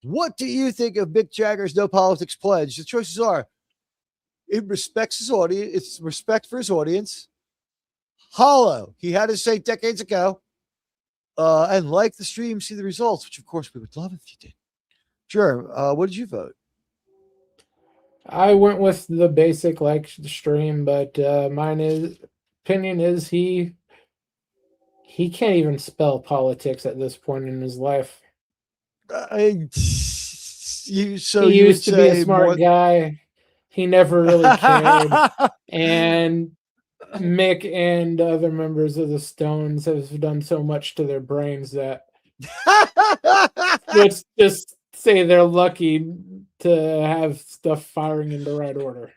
What do you think of Mick Jagger's No Politics pledge? The choices are: it respects his audience, it's respect for his audience. Hollow, he had his say decades ago. And like the stream, see the results, which of course we would love if you did. Germ, what did you vote? I went with the basic like the stream, but opinion is he can't even spell politics at this point in his life. He used to be a smart guy. He never really cared. And Mick and other members of the Stones have done so much to their brains that let's just say they're lucky to have stuff firing in the right order.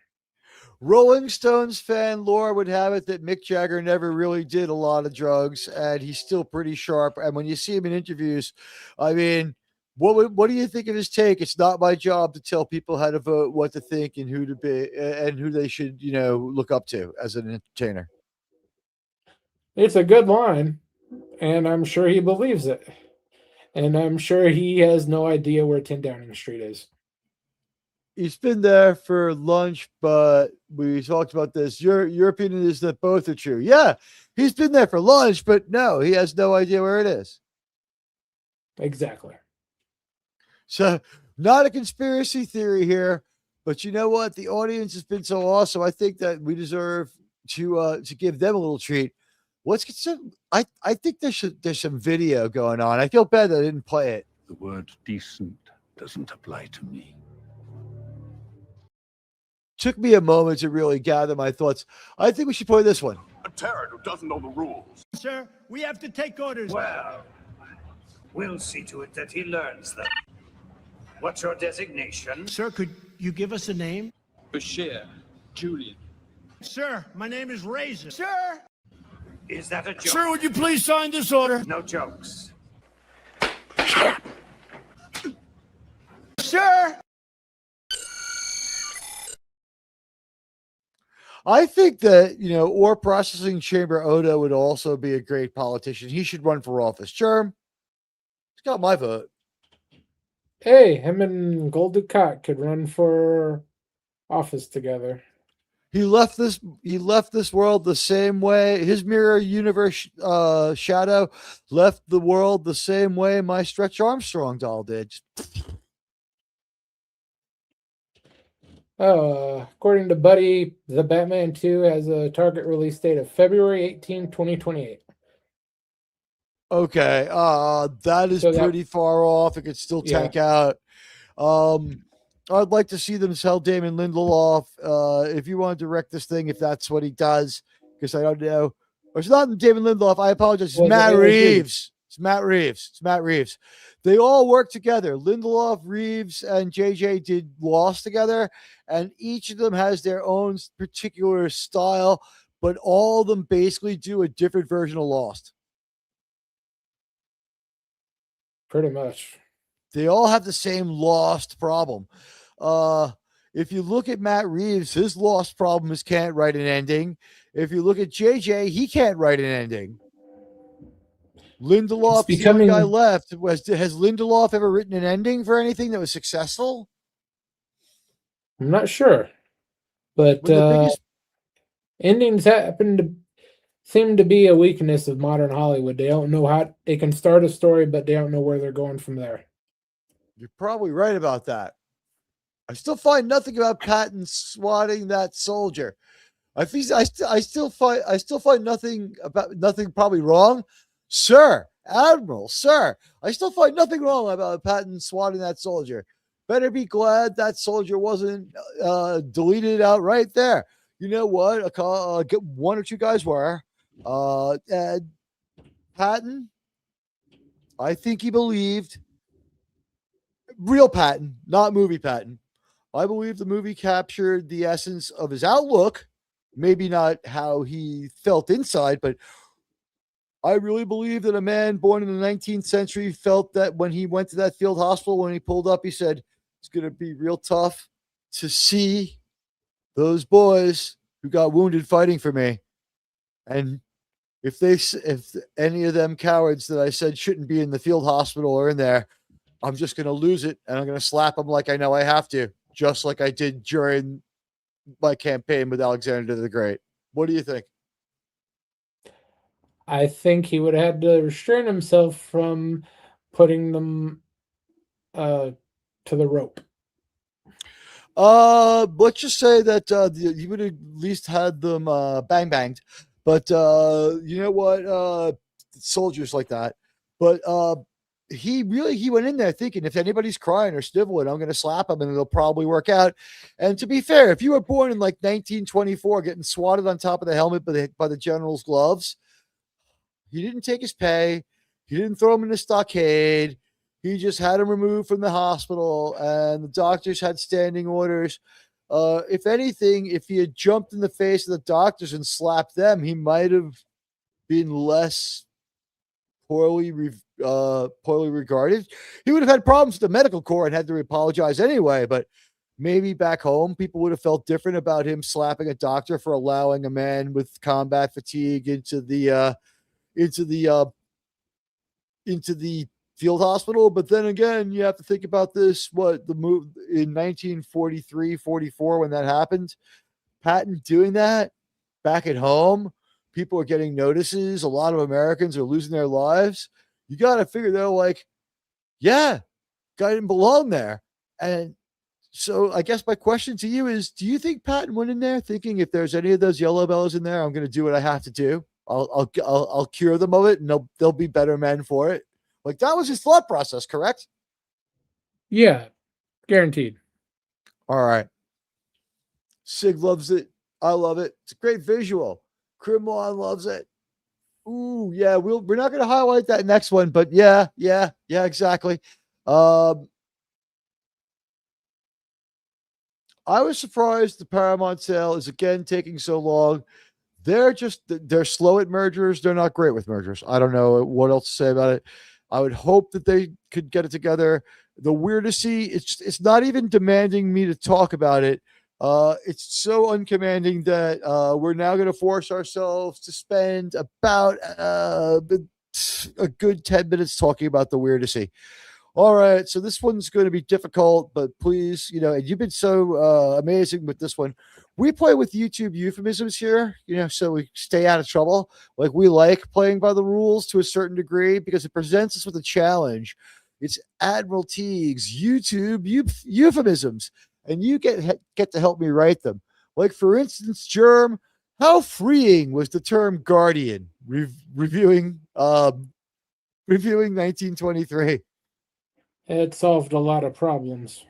Rolling Stones fan lore would have it that Mick Jagger never really did a lot of drugs, and he's still pretty sharp. And when you see him in interviews, I mean, what do you think of his take? It's not my job to tell people how to vote, what to think, and who to be, and who they should, look up to as an entertainer. It's a good line, and I'm sure he believes it. And I'm sure he has no idea where 10 Downing Street is. He's been there for lunch, but we talked about this. Your opinion is that both are true. Yeah, he's been there for lunch, but no, he has no idea where it is. Exactly. So, not a conspiracy theory here, but you know what? The audience has been so awesome. I think that we deserve to give them a little treat. Let's get some. I think there's some video going on. I feel bad that I didn't play it. The word decent doesn't apply to me. Took me a moment to really gather my thoughts. I think we should play this one. A Terran who doesn't know the rules. Sir, we have to take orders. Well, we'll see to it that he learns them. What's your designation? Sir, could you give us a name? Bashir, Julian. Sir, my name is Razor. Sir! Is that a joke? Sir, would you please sign this order? No jokes. Sir! I think that, Ore Processing Chamber Oda would also be a great politician. He should run for office. Sure. He's got my vote. Hey, him and Gold Dukat could run for office together. He left this world the same way. His mirror universe shadow left the world the same way my Stretch Armstrong doll did. According to Buddy, the Batman 2 has a target release date of February 18, 2028. Okay, that is pretty far off. It could still tank out. I'd like to see them sell Damon Lindelof. If you want to direct this thing, if that's what he does, because I don't know. Or it's not Damon Lindelof. I apologize. It's Matt Reeves. It's Matt Reeves. They all work together. Lindelof, Reeves, and JJ did Lost together, and each of them has their own particular style, but all of them basically do a different version of Lost. Pretty much. They all have the same Lost problem. If you look at Matt Reeves, his Lost problem is can't write an ending. If you look at JJ, he can't write an ending. Lindelof, the only guy left. Has Lindelof ever written an ending for anything that was successful? I'm not sure. But endings seem to be a weakness of modern Hollywood. They don't know how they can start a story, but they don't know where they're going from there. You're probably right about that. I still find nothing about Patton swatting that soldier. I still find nothing probably wrong. Sir, Admiral, sir, I still find nothing wrong about Patton swatting that soldier. Better be glad that soldier wasn't deleted out right there. You know what? One or two guys were. And Patton, I think he believed, real Patton, not movie Patton. I believe the movie captured the essence of his outlook, maybe not how he felt inside, but I really believe that a man born in the 19th century felt that when he went to that field hospital, when he pulled up, he said, it's going to be real tough to see those boys who got wounded fighting for me. And if any of them cowards that I said shouldn't be in the field hospital are in there, I'm just going to lose it. And I'm going to slap them like I know I have to, just like I did during my campaign with Alexander the Great. What do you think? I think he would have had to restrain himself from putting them to the rope. Let's just say that he would have at least had them banged. But you know what? Soldiers like that. But he went in there thinking if anybody's crying or sniveling, I'm going to slap him and it'll probably work out. And to be fair, if you were born in like 1924, getting swatted on top of the helmet by the general's gloves, he didn't take his pay. He didn't throw him in the stockade. He just had him removed from the hospital, and the doctors had standing orders. If anything, if he had jumped in the face of the doctors and slapped them, he might have been less poorly regarded. He would have had problems with the medical corps and had to apologize anyway, but maybe back home, people would have felt different about him slapping a doctor for allowing a man with combat fatigue into the field hospital. But then again, you have to think about this, the move in 1943, 44, when that happened, Patton doing that back at home, people are getting notices. A lot of Americans are losing their lives. You got to figure they're like, yeah, guy didn't belong there. And so I guess my question to you is, do you think Patton went in there thinking if there's any of those yellow bells in there, I'm going to do what I have to do. I'll cure them of it, and they'll be better men for it. Like, that was his thought process, correct? Yeah, guaranteed. All right. Sig loves it. I love it. It's a great visual. Krimlon loves it. Ooh, yeah. We're not going to highlight that next one, but yeah, exactly. I was surprised the Paramount sale is again taking so long. They're slow at mergers. They're not great with mergers. I don't know what else to say about it. I would hope that they could get it together. The Weirdessy, it's not even demanding me to talk about it. It's so uncommanding that we're now going to force ourselves to spend about a good 10 minutes talking about the Weirdessy. All right, so this one's going to be difficult, but please, and you've been so amazing with this one. We play with YouTube euphemisms here, so we stay out of trouble. Like we like playing by the rules to a certain degree because it presents us with a challenge. It's Admiral Teags YouTube euphemisms, and you get to help me write them. Like for instance, Germ, how freeing was the term guardian? Reviewing 1923. It solved a lot of problems.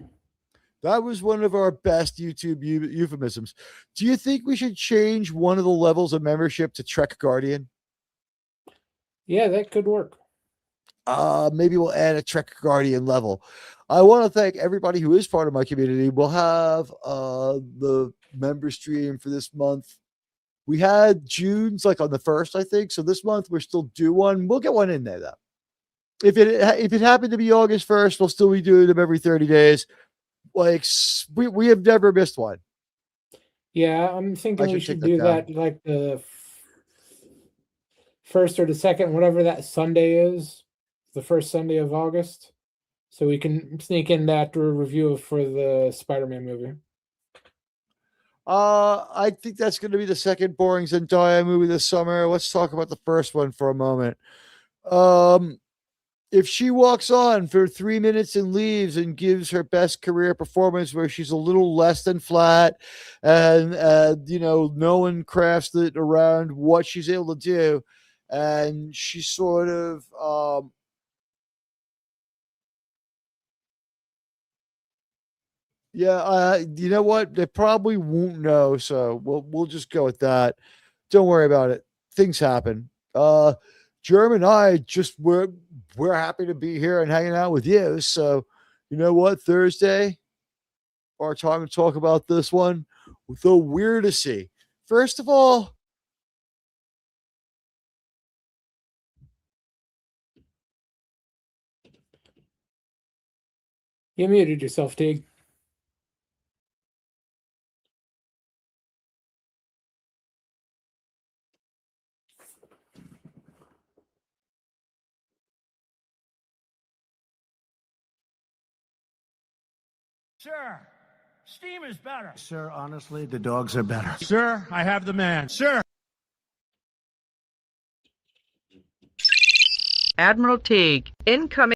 That was one of our best YouTube euphemisms. Do you think we should change one of the levels of membership to Trek Guardian? Yeah, that could work. Maybe we'll add a Trek Guardian level. I want to thank everybody who is part of my community. We'll have the member stream for this month. We had June's like on the 1st, I think. So this month we're still due one. We'll get one in there though. If it happened to be August 1st, we'll still be doing them every 30 days. Like we have never missed one. Yeah, I'm thinking we should do that that like the first or the second, whatever that Sunday is, the first Sunday of August, so we can sneak in that review for the Spider-Man movie. I think that's going to be the second boring Zendaya movie this summer. Let's talk about the first one for a moment. If she walks on for 3 minutes and leaves and gives her best career performance where she's a little less than flat and no one crafts it around what she's able to do, and she sort of you know what, they probably won't know, so we'll just go with that. Don't worry about it, things happen. Germ and I just we're happy to be here and hanging out with you. So, you know what? Thursday, our time to talk about this one, the Weirdessy. First of all, You muted yourself, Teague. Sir, steam is better. Sir, honestly, the dogs are better. Sir, I have the man. Sir. Admiral Teag, incoming.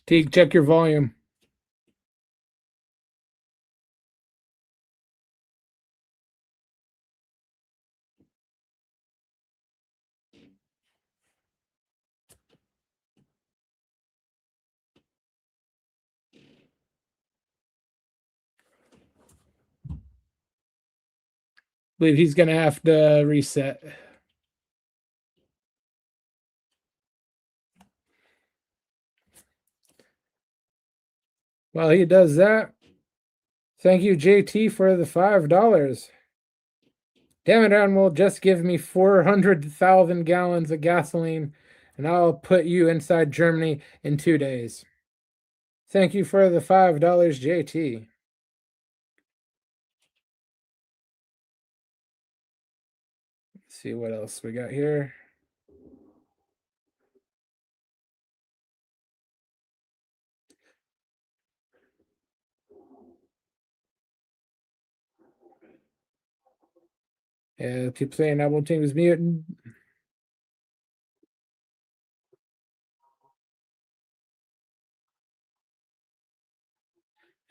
Teague, check your volume. Believe he's gonna have to reset. While he does that, thank you, JT, for the $5. Damn it, Admiral, just give me 400,000 gallons of gasoline and I'll put you inside Germany in 2 days. Thank you for the $5, JT. Let's see what else we got here. Yeah, keep saying I won't change his mutant.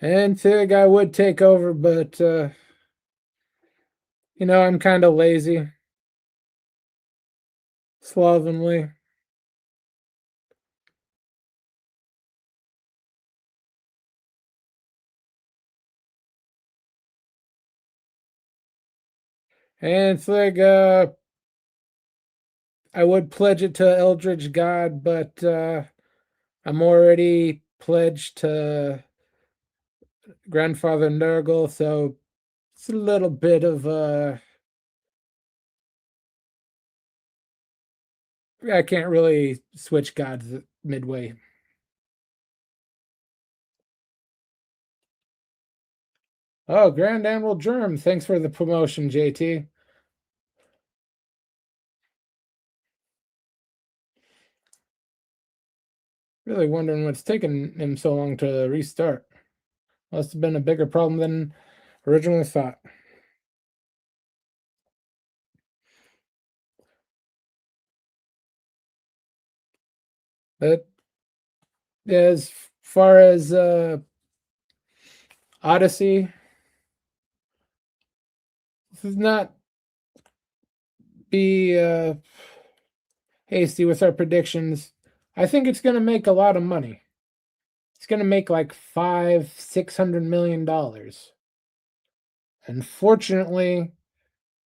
And Teag I would take over, but I'm kind of lazy. Slovenly. And Teag, I would pledge it to Eldritch God, but I'm already pledged to Grandfather Nurgle, so it's a little bit of I can't really switch gods midway. Oh, Grand Admiral Germ, thanks for the promotion, JT. Really wondering what's taking him so long to restart. Must have been a bigger problem than originally thought. But as far as Odyssey, this is not be hasty with our predictions. I think it's going to make a lot of money. It's going to make like $500-600 million. Unfortunately,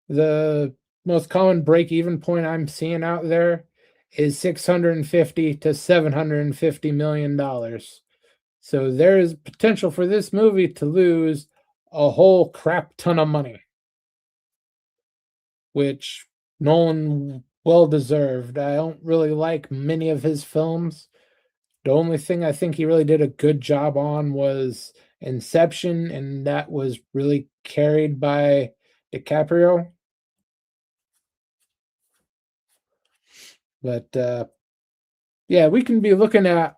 the most common break-even point I'm seeing out there is $650-750 million. So there is potential for this movie to lose a whole crap ton of money, which Nolan well deserved. I don't really like many of his films. The only thing I think he really did a good job on was Inception, and that was really carried by DiCaprio. But yeah, we can be looking at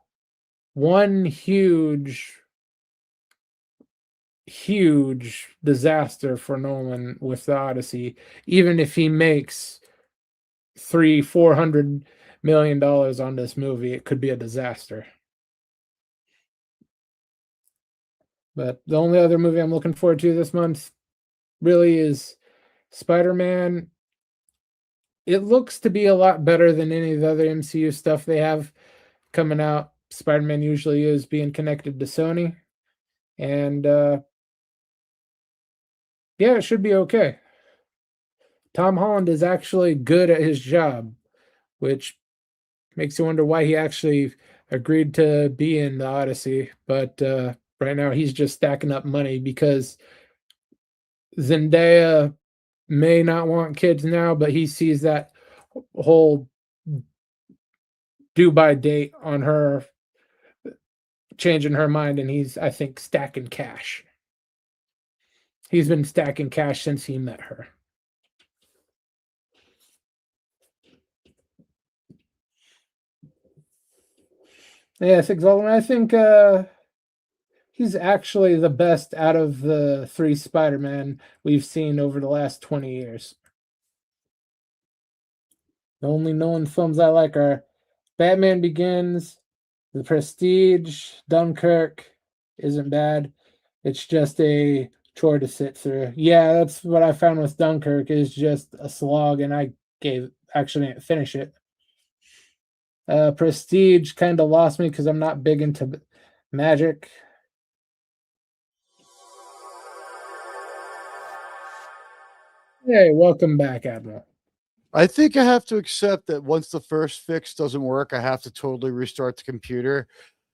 one huge disaster for Nolan with the Odyssey, even if he makes $300-400 million on this movie. It could be a disaster. But the only other movie I'm looking forward to this month really is Spider-Man. It looks to be a lot better than any of the other MCU stuff they have coming out. Spider-Man usually is being connected to Sony. And yeah, it should be okay. Tom Holland is actually good at his job, which makes you wonder why he actually agreed to be in the Odyssey. But right now he's just stacking up money because Zendaya may not want kids now, but he sees that whole due by date on her changing her mind, and he's, I think, stacking cash. He's been stacking cash since he met her. Yes, exactly. I think he's actually the best out of the 3 Spider-Man we've seen over the last 20 years. The only Nolan films I like are Batman Begins, The Prestige, Dunkirk isn't bad. It's just a chore to sit through. Yeah, that's what I found with Dunkirk, is just a slog, and I actually didn't finish it. Prestige kind of lost me because I'm not big into magic. Hey, welcome back, Admiral. I think I have to accept that once the first fix doesn't work, I have to totally restart the computer.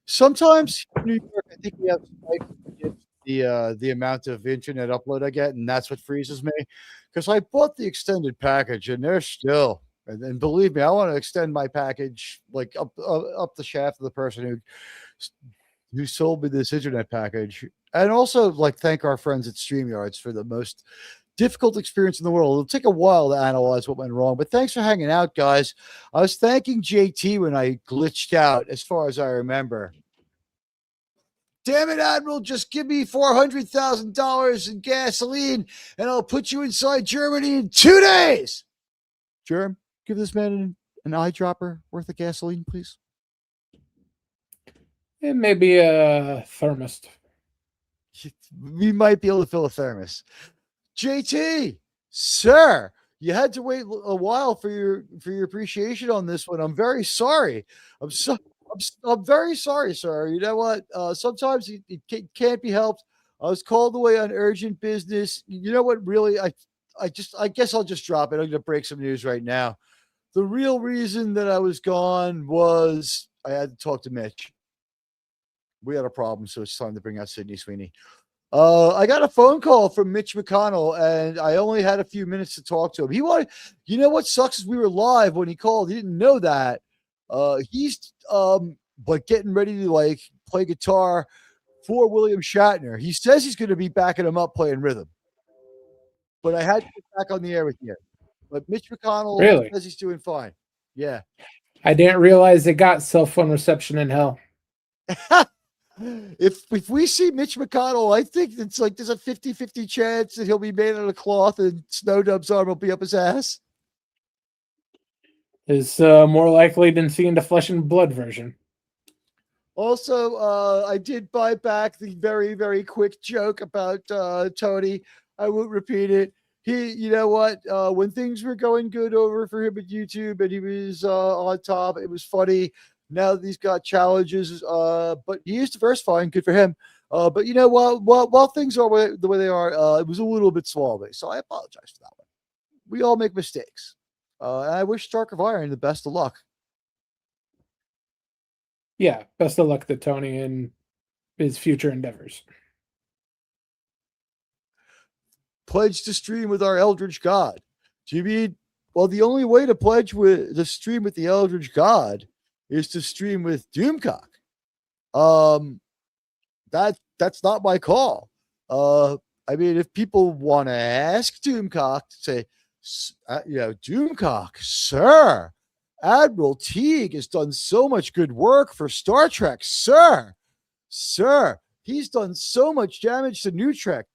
Sometimes in New York, I think we have the amount of internet upload I get, and that's what freezes me. Because I bought the extended package, and they're still, and believe me, I want to extend my package like up the shaft of the person who sold me this internet package, and also like thank our friends at StreamYards for the most difficult experience in the world. It'll take a while to analyze what went wrong, but thanks for hanging out, guys. I was thanking JT when I glitched out, as far as I remember. Damn it, Admiral, just give me $400,000 in gasoline and I'll put you inside Germany in 2 days. Germ, give this man an eyedropper worth of gasoline, please. It may be a thermos. We might be able to fill a thermos. JT, sir, you had to wait a while for your appreciation on this one. I'm very sorry. I'm very sorry, sir. You know what? Sometimes it can't be helped. I was called away on urgent business. You know what? Really, I guess I'll just drop it. I'm going to break some news right now. The real reason that I was gone was I had to talk to Mitch. We had a problem, so it's time to bring out Sydney Sweeney. I got a phone call from Mitch McConnell, and I only had a few minutes to talk to him. He wanted, you know what sucks is we were live when he called. He didn't know that. He's but getting ready to like play guitar for William Shatner. He says he's going to be backing him up playing rhythm. But I had to get back on the air with you. But Mitch McConnell says he's doing fine. Yeah. I didn't realize they got cell phone reception in hell. If we see Mitch McConnell, I think it's like there's a 50-50 chance that he'll be made out of cloth and Snowdub's arm will be up his ass. Is more likely than seeing the flesh and blood version. Also, I did buy back the very, very quick joke about Tony. I won't repeat it. You know what? When things were going good over for him at YouTube and he was on top, it was funny. Now that he's got challenges, but he is diversifying. Good for him. But you know, while things are the way they are, it was a little bit small. So I apologize for that one. We all make mistakes. And I wish Stark of Iron the best of luck. Yeah, best of luck to Tony and his future endeavors. Pledge to stream with our Eldritch God. Do you mean, well, the only way to pledge to stream with the Eldritch God is to stream with Doomcock. That's not my call. I mean, if people want to ask Doomcock to say, Doomcock, sir, Admiral Teag has done so much good work for Star Trek, sir, he's done so much damage to New Trek.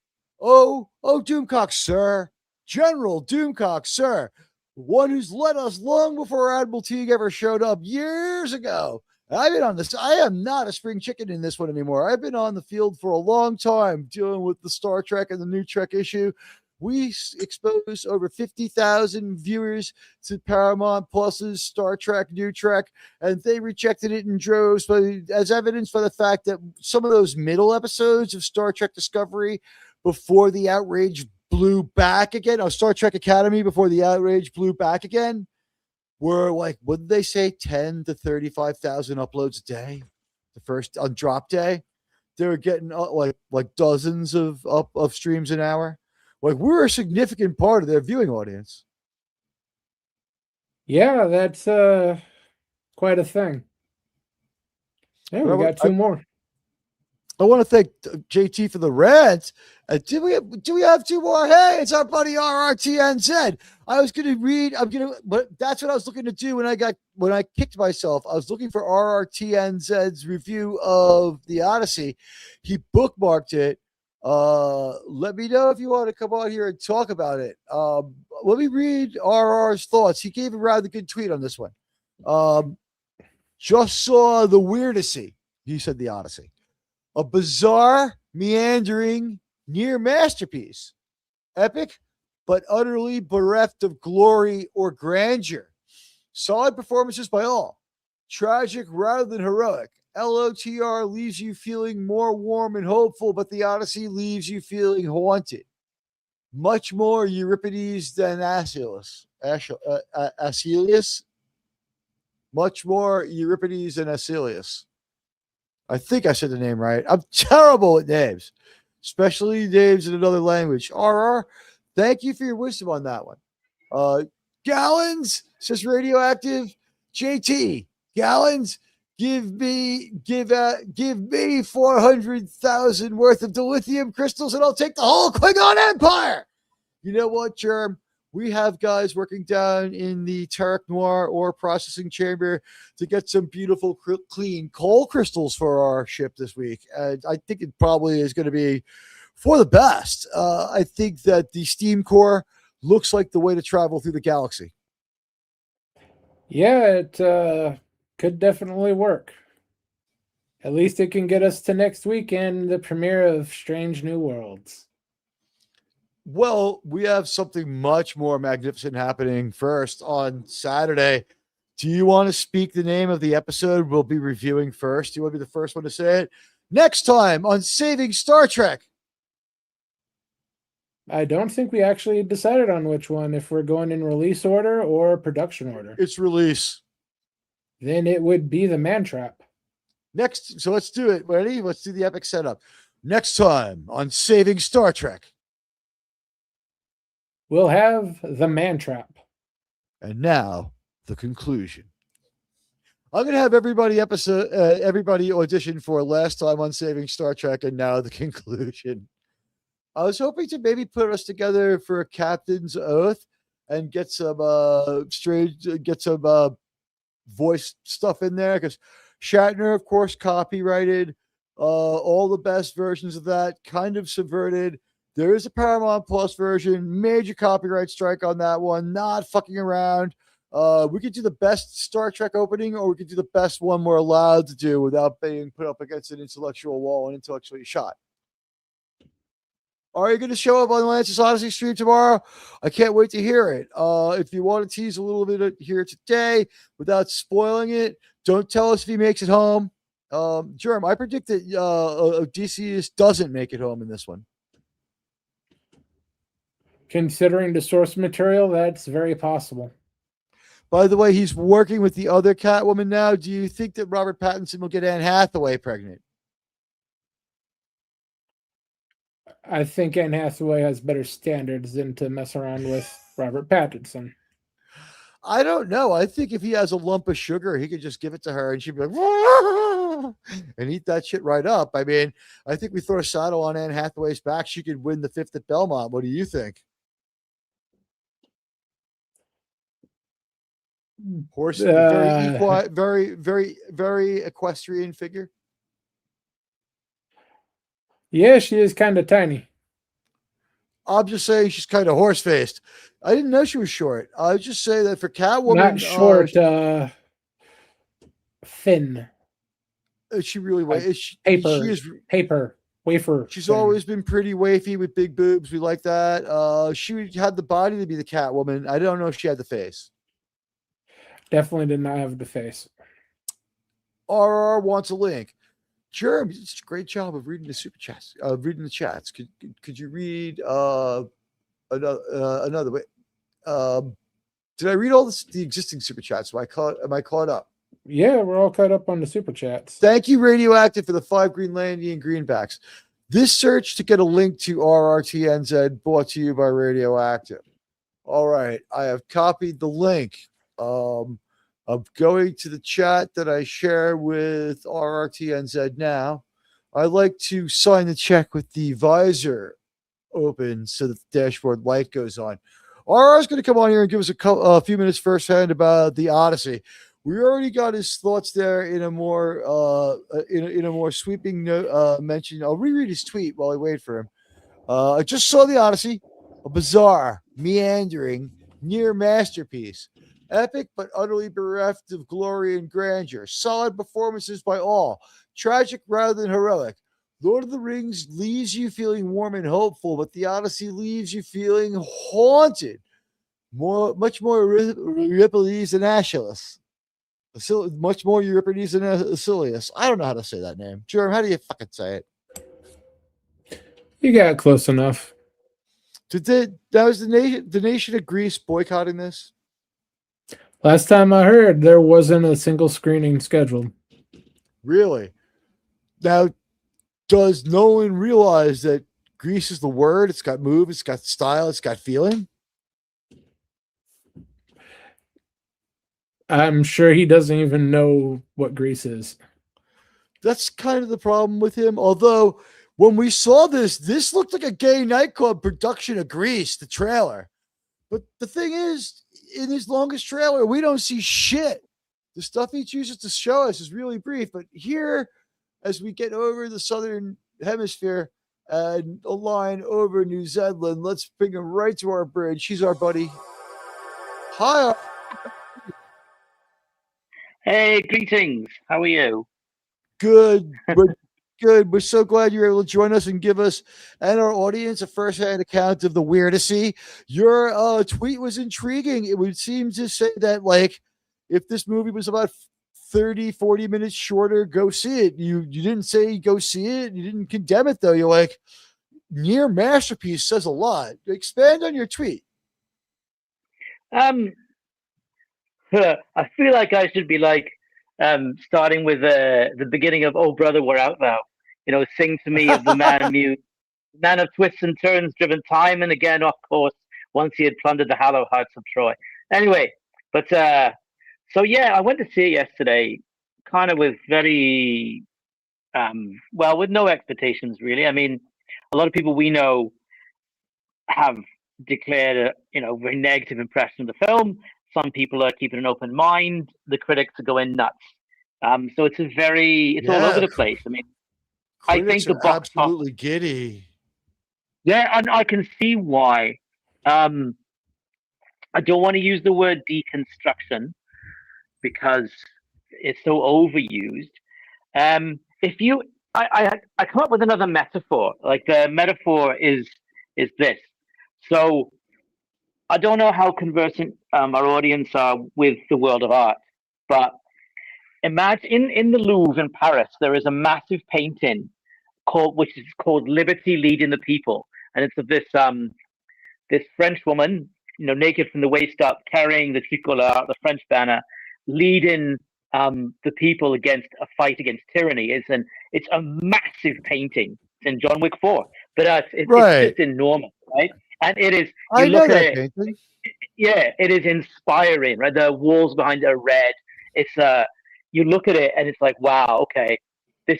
Oh, Doomcock, sir, General Doomcock, sir, one who's led us long before Admiral Teag ever showed up years ago. I've been on this. I am not a spring chicken in this one anymore. I've been on the field for a long time dealing with the Star Trek and the New Trek issue. We exposed over 50,000 viewers to Paramount Plus's Star Trek, New Trek, and they rejected it in droves, but as evidenced by the fact that some of those middle episodes of Star Trek Discovery before the outrage blew back again, Star Trek Academy before the outrage blew back again, were like, what did they say, 10 to 35,000 uploads a day? The first on drop day, they were getting like dozens of streams an hour. Like, we're a significant part of their viewing audience. Yeah, that's quite a thing. Yeah, we got two more. I want to thank JT for the rant. Do we have two more? Hey, it's our buddy RRTNZ. I was going to read. But that's what I was looking to do when I kicked myself. I was looking for RRTNZ's review of the Odyssey. He bookmarked it. Let me know if you want to come on here and talk about it. Let me read RR's thoughts. He gave a rather good tweet on this one. Just saw the Weirdessy. He said the Odyssey. A bizarre, meandering, near masterpiece. Epic, but utterly bereft of glory or grandeur. Solid performances by all. Tragic rather than heroic. LOTR leaves you feeling more warm and hopeful, but the Odyssey leaves you feeling haunted. Much more Euripides than Aeschylus. Much more Euripides than Aeschylus. I think I said the name right. I'm terrible at names, especially names in another language. RR, thank you for your wisdom on that one. Gallons says Radioactive. JT, Gallons, give me 400,000 worth of dilithium crystals and I'll take the whole Klingon Empire. You know what, Germ? We have guys working down in the Tarek Noir ore processing chamber to get some beautiful, clean coal crystals for our ship this week. And I think it probably is going to be for the best. I think that the steam core looks like the way to travel through the galaxy. Yeah, it could definitely work. At least it can get us to next week and the premiere of Strange New Worlds. Well, we have something much more magnificent happening first on Saturday. Do you want to speak the name of the episode we'll be reviewing first? Do you want to be the first one to say it? Next time on Saving Star Trek. I don't think we actually decided on which one, if we're going in release order or production order. It's release. Then it would be the Man Trap. Next, so let's do it. Ready? Let's do the epic setup. Next time on Saving Star Trek. We'll have the Man Trap. And now, the conclusion. I'm going to have everybody audition for last time on Saving Star Trek, and now the conclusion. I was hoping to maybe put us together for a captain's oath and get some voice stuff in there, because Shatner, of course, copyrighted all the best versions of that, kind of subverted. There is a Paramount Plus version, major copyright strike on that one, not fucking around. We could do the best Star Trek opening, or we could do the best one we're allowed to do without being put up against an intellectual wall and intellectually shot. Are you going to show up on Lance's Odyssey stream tomorrow? I can't wait to hear it. If you want to tease a little bit here today without spoiling it, don't tell us if he makes it home. Jerm, I predict that Odysseus doesn't make it home in this one. Considering the source material, that's very possible. By the way, he's working with the other Catwoman now. Do you think that Robert Pattinson will get Anne Hathaway pregnant? I think Anne Hathaway has better standards than to mess around with Robert Pattinson. I don't know. I think if he has a lump of sugar, he could just give it to her and she'd be like, "Wah!" and eat that shit right up. I mean, I think we throw a saddle on Anne Hathaway's back. She could win the 5th at Belmont. What do you think? Horse, very equestrian figure. Yeah, she is kind of tiny. I'm just saying she's kind of horse-faced. I didn't know she was short. I was just saying that for Catwoman, not short, thin. She really weighs paper wafer. She's thin. always been pretty wafy with big boobs. We like that. She had the body to be the Catwoman. I don't know if she had the face. Definitely did not have the face. RR wants a link. Jerm, you did such a great job of reading the super chats, reading the chats. Could you read another way? Did I read all the existing super chats? Am I caught up? Yeah, we're all caught up on the super chats. Thank you, Radioactive, for the 5 Greenlandian greenbacks. This search to get a link to RRTNZ brought to you by Radioactive. All right, I have copied the link. I'm going to the chat that I share with RRTNZ now. I like to sign the check with the visor open so that the dashboard light goes on. RR is going to come on here and give us a few minutes firsthand about the Odyssey. We already got his thoughts there in a more sweeping mention. I'll reread his tweet while I wait for him. I just saw the Odyssey, a bizarre, meandering, near masterpiece. Epic but utterly bereft of glory and grandeur. Solid performances by all. Tragic rather than heroic. Lord of the Rings leaves you feeling warm and hopeful, but the Odyssey leaves you feeling haunted. Much more Euripides than Aeschylus. Much more Euripides than Aeschylus. I don't know how to say that name. Jerem, how do you fucking say it? You got close enough. That was the nation of Greece boycotting this? Last time I heard, there wasn't a single screening scheduled. Really? Now, does Nolan realize that Greece is the word? It's got move, it's got style, it's got feeling? I'm sure he doesn't even know what Greece is. That's kind of the problem with him. Although, when we saw this looked like a gay nightclub production of Grease, the trailer. But the thing is, in his longest trailer, we don't see shit. The stuff he chooses to show us is really brief. But here, as we get over the southern hemisphere and a line over New Zealand, let's bring him right to our bridge. He's our buddy. Hi. Hey, greetings. How are you? Good. We're good. We're so glad you're able to join us and give us and our audience a first-hand account of the Odyssey. Your tweet was intriguing. It would seem to say that, like, if this movie was about 30, 40 minutes shorter, go see it. You didn't say go see it. You didn't condemn it, though. You're like, near masterpiece says a lot. Expand on your tweet. I feel like I should be like starting with the beginning of "Oh Brother, We're Out Thou." You know, sing to me of the man of twists and turns, driven time and again off course. Once he had plundered the hollow hearts of Troy. Anyway, but so yeah, I went to see it yesterday, kind of with very with no expectations really. I mean, a lot of people we know have declared a very negative impression of the film. Some people are keeping an open mind. The critics are going nuts. So it's all over the place. I mean, Critics I think the box absolutely giddy. Yeah, and I can see why. I don't want to use the word deconstruction because it's so overused. I come up with another metaphor. Like the metaphor is this. So I don't know how conversant our audience are with the world of art, but imagine in the Louvre in Paris, there is a massive painting which is called "Liberty Leading the People," and it's of this French woman, naked from the waist up, carrying the tricolore, the French banner, leading the people against a fight against tyranny. It's a massive painting. It's in John Wick 4, but it's just enormous, right? And it is. You look at it. Yeah, it is inspiring, right? The walls behind it are red. It's you look at it and it's like, wow, okay, this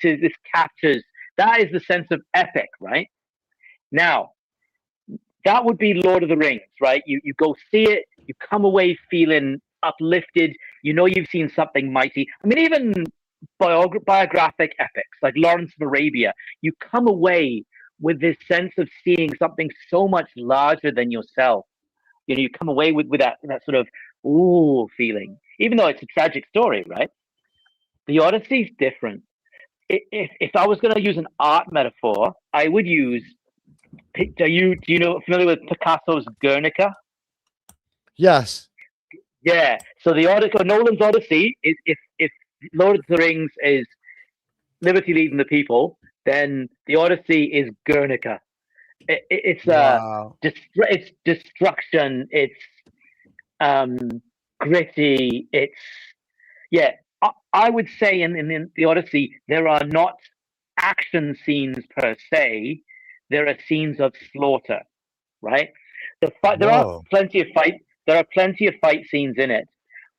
captures. That is the sense of epic, right? Now, that would be Lord of the Rings, right? You go see it, you come away feeling uplifted. You've seen something mighty. I mean, even biographic epics like Lawrence of Arabia, you come away with this sense of seeing something so much larger than yourself. You come away with that sort of ooh feeling, even though it's a tragic story, right? The Odyssey is different. If I was going to use an art metaphor, I would use. Familiar with Picasso's Guernica? Yes. Yeah. So Nolan's Odyssey is if Lord of the Rings is Liberty Leading the People, then the Odyssey is Guernica. It's it's destruction. It's gritty. I would say in the Odyssey there are not action scenes per se. There are scenes of slaughter, right? There are plenty of fight scenes in it,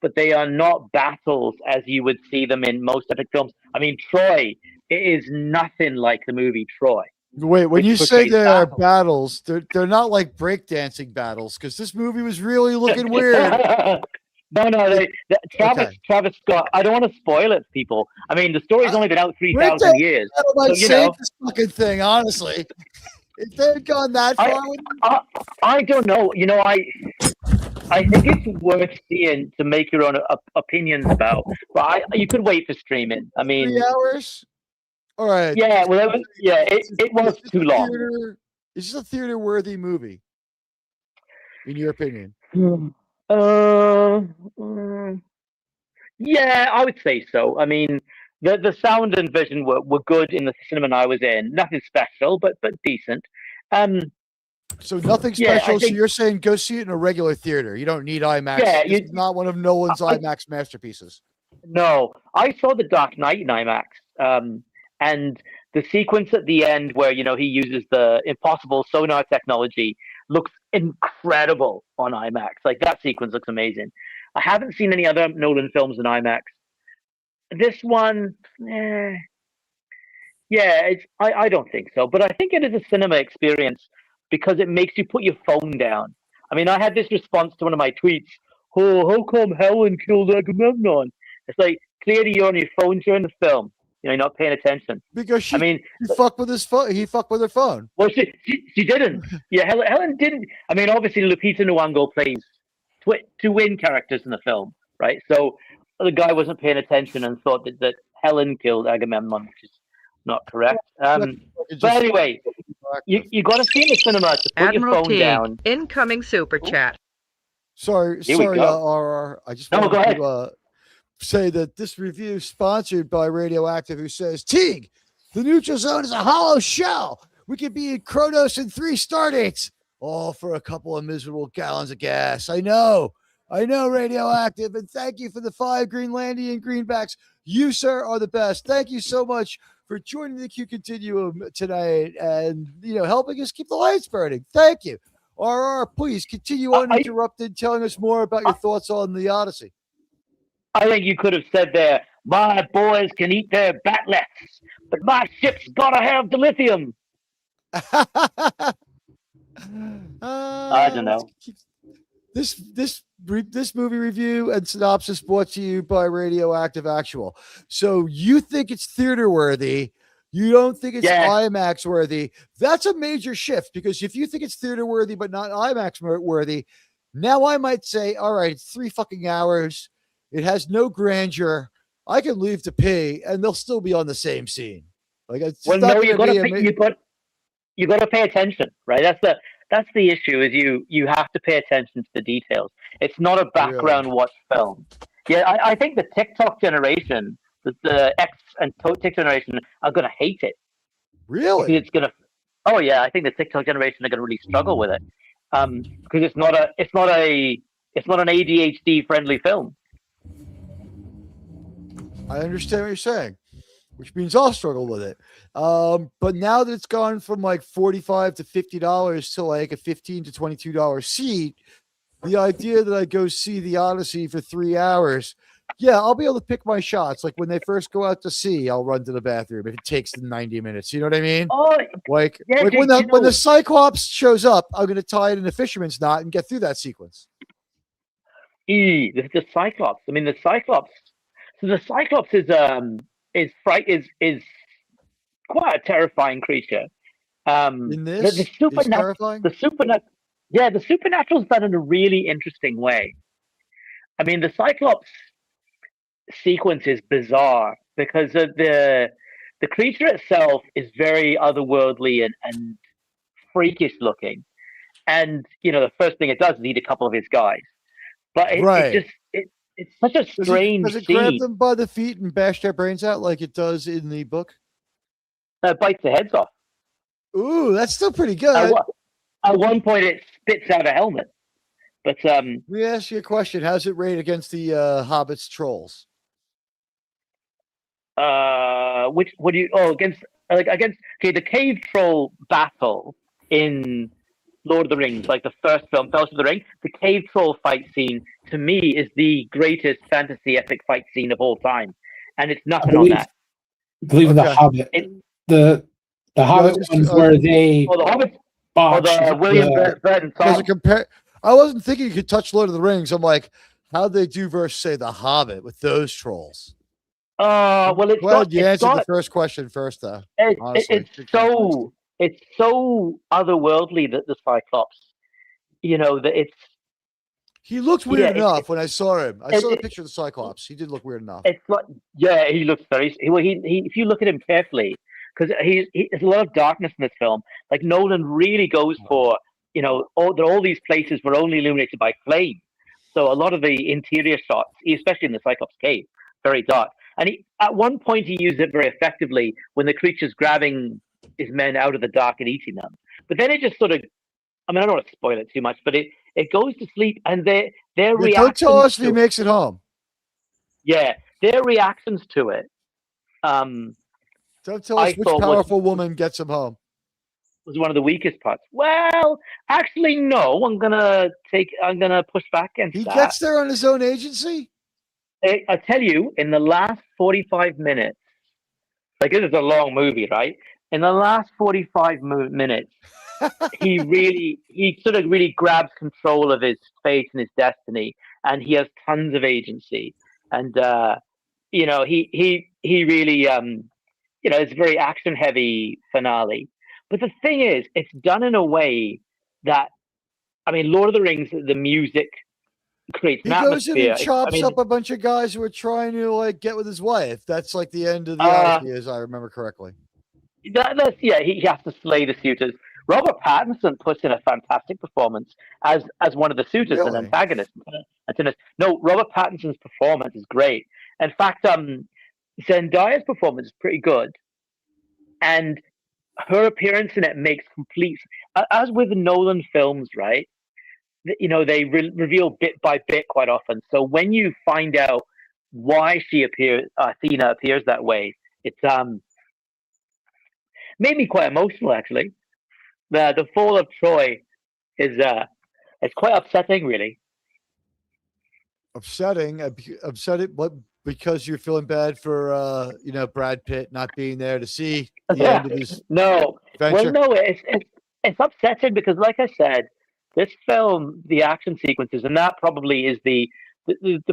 but they are not battles as you would see them in most epic films. I mean, Troy is nothing like the movie Troy. Wait, when you say there are battles, they're not like breakdancing battles, because this movie was really looking weird. No, Travis Scott. I don't want to spoil it for people. I mean, the story's only been out 3,000 years. So, save this fucking thing, honestly. If they had gone that far, I don't know. I think it's worth seeing to make your own opinions about. But you could wait for streaming. I mean, 3 hours. All right. Yeah. Well, it was too long. Is this a theater-worthy movie, in your opinion? Yeah, I would say so. I mean, the sound and vision were good in the cinema I was in. Nothing special, but decent. So nothing special. So you're saying go see it in a regular theater. You don't need IMAX. Yeah, it's not one of Nolan's IMAX masterpieces. No, I saw The Dark Knight in IMAX, and the sequence at the end where he uses the impossible sonar technology looks incredible on IMAX. Like that sequence looks amazing. I haven't seen any other Nolan films in IMAX. This one, I don't think so. But I think it is a cinema experience because it makes you put your phone down. I mean, I had this response to one of my tweets. Oh, how come Helen killed Agamemnon? It's like, clearly you're on your phone during the film. You're not paying attention. Because I mean, he fucked with his phone. He fucked with her phone. Well, she didn't. Yeah, Helen didn't. I mean, obviously, Lupita Nyong'o plays two win characters in the film, right? So the guy wasn't paying attention and thought that Helen killed Agamemnon, which is not correct. But anyway, you got to see in the cinema to put Admiral your phone Teag, down. incoming super chat. Sorry, RR. I just wanted to say that this review is sponsored by Radioactive, who says, Teag, the neutral zone is a hollow shell. We could be in Kronos in 3 stardates, all for a couple of miserable gallons of gas. I know, Radioactive, and thank you for the 5 Greenlandian greenbacks. You, sir, are the best. Thank you so much for joining the Q Continuum tonight and, helping us keep the lights burning. Thank you. RR, please continue uninterrupted, telling us more about your thoughts on the Odyssey. I think you could have said there, my boys can eat their batlets, but my ship's gotta have the lithium. I don't know. This movie review and synopsis brought to you by Radioactive Actual. So you think it's theater worthy. You don't think it's IMAX worthy. That's a major shift, because if you think it's theater worthy but not IMAX worthy, now I might say, all right, it's 3 fucking hours. It has no grandeur. I can leave to pee, and they'll still be on the same scene. Like, it's well, no, you got to pay attention, right? That's the issue. Is you have to pay attention to the details. It's not a background watch film. Yeah, I think the TikTok generation, the X and TikTok generation, are going to hate it. Really? It's going to. Oh yeah, I think the TikTok generation are going to really struggle with it, because it's not an ADHD friendly film. I understand what you're saying, which means I'll struggle with it. But now that it's gone from like $45 to $50 to like a $15 to $22 seat, the idea that I go see the Odyssey for 3 hours, I'll be able to pick my shots. Like when they first go out to sea, I'll run to the bathroom if it takes 90 minutes. You know what I mean? Oh, when the Cyclops shows up, I'm going to tie it in a fisherman's knot and get through that sequence. The Cyclops. I mean, the Cyclops. So the Cyclops is quite a terrifying creature. In this, the supernatural's done in a really interesting way. I mean, the Cyclops sequence is bizarre because the creature itself is very otherworldly and freakish looking, and the first thing it does is eat a couple of his guys. But it's such a strange Does it grab them by the feet and bash their brains out like it does in the book? Bites their heads off. Ooh, that's still pretty good. At one point, it spits out a helmet. But let me ask you a question: how's it rate against the Hobbit's trolls? Against the cave troll battle in Lord of the Rings, like the first film, Fellowship of the Ring, the cave troll fight scene, to me, is the greatest fantasy epic fight scene of all time. And it's nothing on that. I believe in The Hobbit. The Hobbit ones where they... Oh, the Hobbit? The William Burton song. I wasn't thinking you could touch Lord of the Rings. I'm like, how'd they do versus, say, The Hobbit with those trolls? You answered the first question first, though. It's so otherworldly that the Cyclops, that it's. He looked weird enough when I saw him. I saw the picture of the Cyclops. He did look weird enough. It's like, he looks very. If you look at him carefully, because there's a lot of darkness in this film. Like Nolan really goes for, all these places were only illuminated by flame. So a lot of the interior shots, especially in the Cyclops cave, very dark. And at one point he used it very effectively when the creature's grabbing his men out of the dark and eating them. But then it just sort of, I don't want to spoil it too much, but it goes to sleep, and their reactions. Don't tell us if he makes it home. Yeah, their reactions to it. Don't tell us which powerful woman gets him home. Was one of the weakest parts. Well, actually, no. I'm gonna push back against that. He gets there on his own agency? I tell you, in the last 45 minutes, like this is a long movie, right? In the last 45 minutes, he sort of really grabs control of his fate and his destiny, and he has tons of agency. And he really it's a very action heavy finale. But the thing is, it's done in a way that, I mean, Lord of the Rings, the music creates an He goes in atmosphere. and chops up a bunch of guys who are trying to like get with his wife. That's like the end of the Odyssey, as I remember correctly. He has to slay the suitors. Robert Pattinson puts in a fantastic performance as one of the suitors, an Really? antagonist. No, Robert Pattinson's performance is great. In fact, Zendaya's performance is pretty good, and her appearance in it makes complete. As with Nolan films, right? They reveal bit by bit quite often. So when you find out why Athena appears that way, it's made me quite emotional, actually. The fall of Troy is it's quite upsetting, really. Upsetting, but because you're feeling bad for Brad Pitt not being there to see the end of his no venture. Well, no, it's upsetting because, like I said, this film, the action sequences, and that probably is the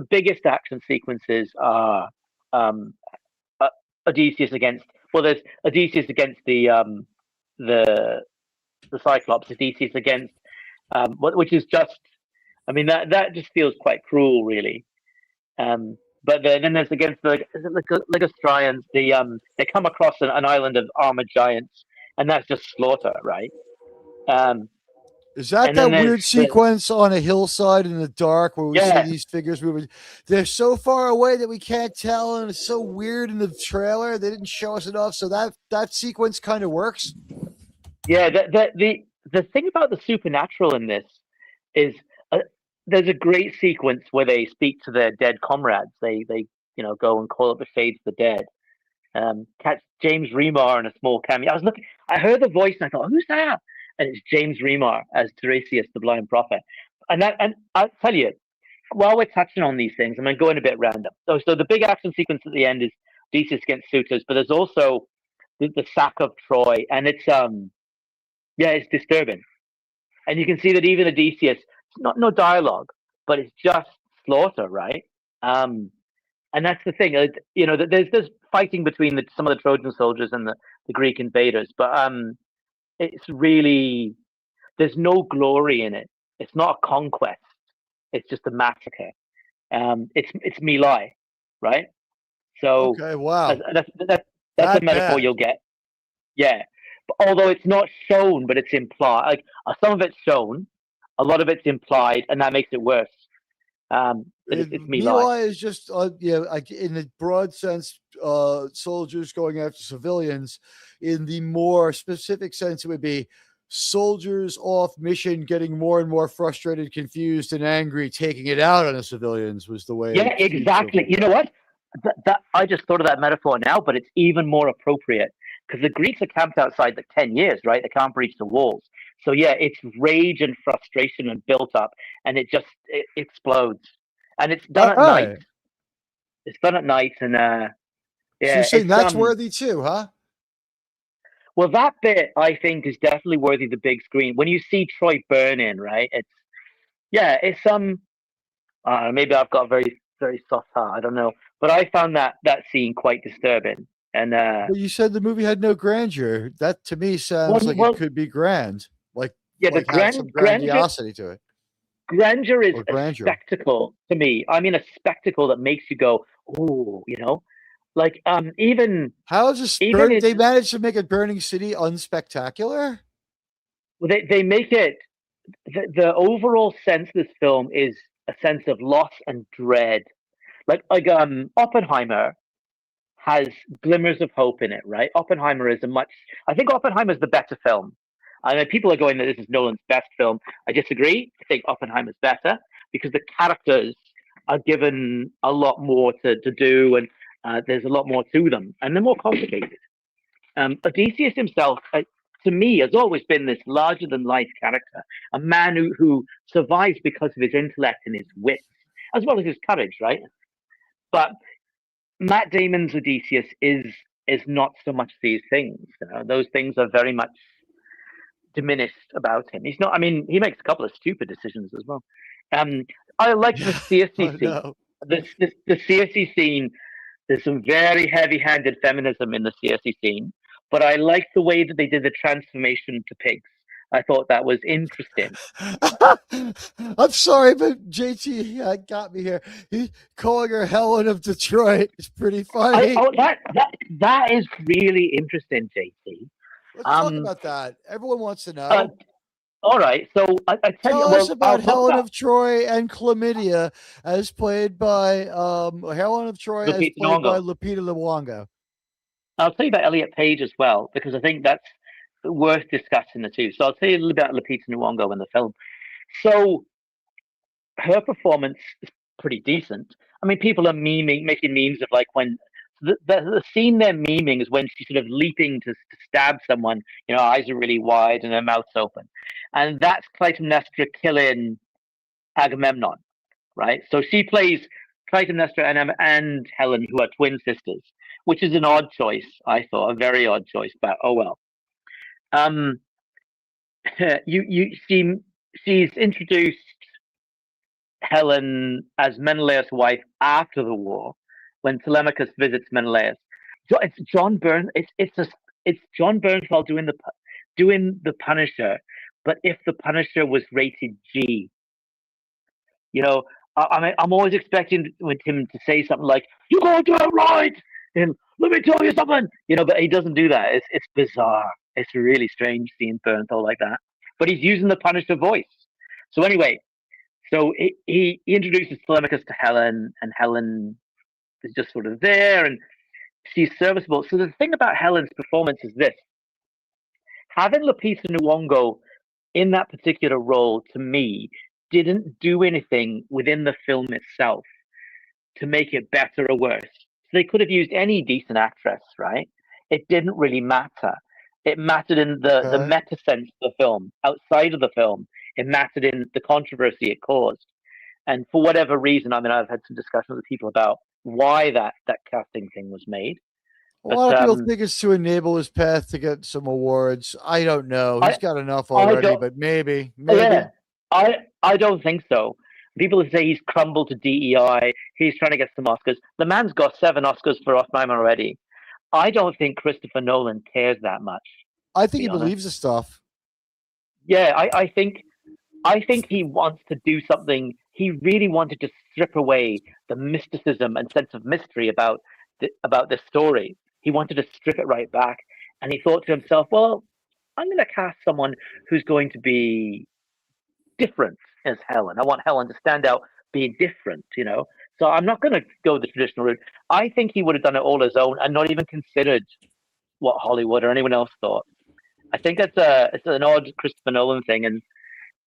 biggest action sequences are Odysseus against. Well, there's Odysseus against the Cyclops, Odysseus against which is just, I mean, that just feels quite cruel, really. But then there's against the Ligostrians. They come across an island of armored giants, and that's just slaughter, right? Is that weird sequence on a hillside in the dark where we see these figures moving? They're so far away that we can't tell, and it's so weird in the trailer. They didn't show us enough, so that sequence kind of works. Yeah, the thing about the supernatural in this is there's a great sequence where they speak to their dead comrades. They go and call up the shades of the dead. Catch James Remar in a small cameo. I heard the voice and I thought, who's that? And it's James Remar as Tiresias, the blind prophet. And I'll tell you, while we're touching on these things, I'm going to go in a bit random. So the big action sequence at the end is Odysseus against suitors, but there's also the sack of Troy, and it's it's disturbing. And you can see that even Odysseus, no dialogue, but it's just slaughter, right? And that's the thing. There's fighting between some of the Trojan soldiers and the Greek invaders, but it's really, there's no glory in it. It's not a conquest. It's just a massacre. It's Milai, right? So okay, wow, that's a metaphor you'll get. Yeah, but although it's not shown, but it's implied. Like some of it's shown, a lot of it's implied, and that makes it worse. It's Milai is just in the broad sense, soldiers going after civilians. In the more specific sense, it would be soldiers off mission getting more and more frustrated, confused, and angry, taking it out on the civilians was the way. Yeah, exactly. You know what? That I just thought of that metaphor now, but it's even more appropriate because the Greeks are camped outside like 10 years, right? They can't breach the walls. So yeah, it's rage and frustration and built up, and it explodes. And it's done at night. It's done at night, and so you're saying that's worthy too, huh? Well, that bit I think is definitely worthy of the big screen. When you see Troy burning, right? It's maybe I've got a very, very soft heart. I don't know, but I found that scene quite disturbing. And well, you said the movie had no grandeur. That to me sounds like it could be grand, have some grandiosity to it. Grandeur is a spectacle to me. I mean, a spectacle that makes you go, "Oh," like even. How is this? They managed to make a burning city unspectacular. Well, they make it. The overall sense of this film is a sense of loss and dread. Like Oppenheimer has glimmers of hope in it, right? Oppenheimer is I think Oppenheimer is the better film. I mean, people are going that this is Nolan's best film. I disagree. I think Oppenheimer's better because the characters are given a lot more to do, and there's a lot more to them, and they're more complicated. Odysseus himself, to me, has always been this larger-than-life character, a man who survives because of his intellect and his wits, as well as his courage, right? But Matt Damon's Odysseus is not so much these things. Those things are very much diminished about him. He's not. I mean, he makes a couple of stupid decisions as well. I like the CSC scene. No. The CSC scene. There's some very heavy-handed feminism in the CSC scene, but I like the way that they did the transformation to pigs. I thought that was interesting. I'm sorry, but JT got me here. He calling her Helen of Detroit is pretty funny. That is really interesting, JT. Let's talk about that. Everyone wants to know. All right, so I tell you, Tell us about Helen of Troy and chlamydia, as played by Helen of Troy, as played by Lupita Nyong'o. I'll tell you about Elliot Page as well, because I think that's worth discussing the two. So I'll tell you a little bit about Lupita Nyong'o in the film. So her performance is pretty decent. I mean, people are making memes of like when the scene they're memeing is when she's sort of leaping to stab someone. You know, her eyes are really wide and her mouth's open, and that's Clytemnestra killing Agamemnon, right? So she plays Clytemnestra and Helen, who are twin sisters, which is an odd choice. I thought a very odd choice, but oh well. She's introduced Helen as Menelaus' wife after the war, when Telemachus visits Menelaus. It's John Bern. It's John Bernthal doing the Punisher, but if the Punisher was rated G. You know, I'm always expecting him to say something like, "You go do it right," and "Let me tell you something," you know, but he doesn't do that. It's bizarre. It's really strange seeing Bernthal like that. But he's using the Punisher voice. So anyway, so he introduces Telemachus to Helen, and Helen is just sort of there, and she's serviceable. So the thing about Helen's performance is this: having Lupita Nyong'o in that particular role, to me, didn't do anything within the film itself to make it better or worse. So they could have used any decent actress, right? It didn't really matter. It mattered in the meta sense of the film. Outside of the film, it mattered in the controversy it caused. And for whatever reason, I mean, I've had some discussions with people about why that casting thing was made. A lot of people think it's to enable his path to get some awards. I don't know. He's got enough already, but maybe. Yeah, I don't think so. People say he's crumbled to DEI. He's trying to get some Oscars. The man's got 7 Oscars for Oppenheimer already. I don't think Christopher Nolan cares that much. I think he believes the stuff. Yeah, I think he wants to do something. He really wanted to strip away the mysticism and sense of mystery about this story. He wanted to strip it right back, and he thought to himself, "Well, I'm going to cast someone who's going to be different as Helen. I want Helen to stand out, being different, you know. So I'm not going to go the traditional route." I think he would have done it all his own and not even considered what Hollywood or anyone else thought. I think it's an odd Christopher Nolan thing, and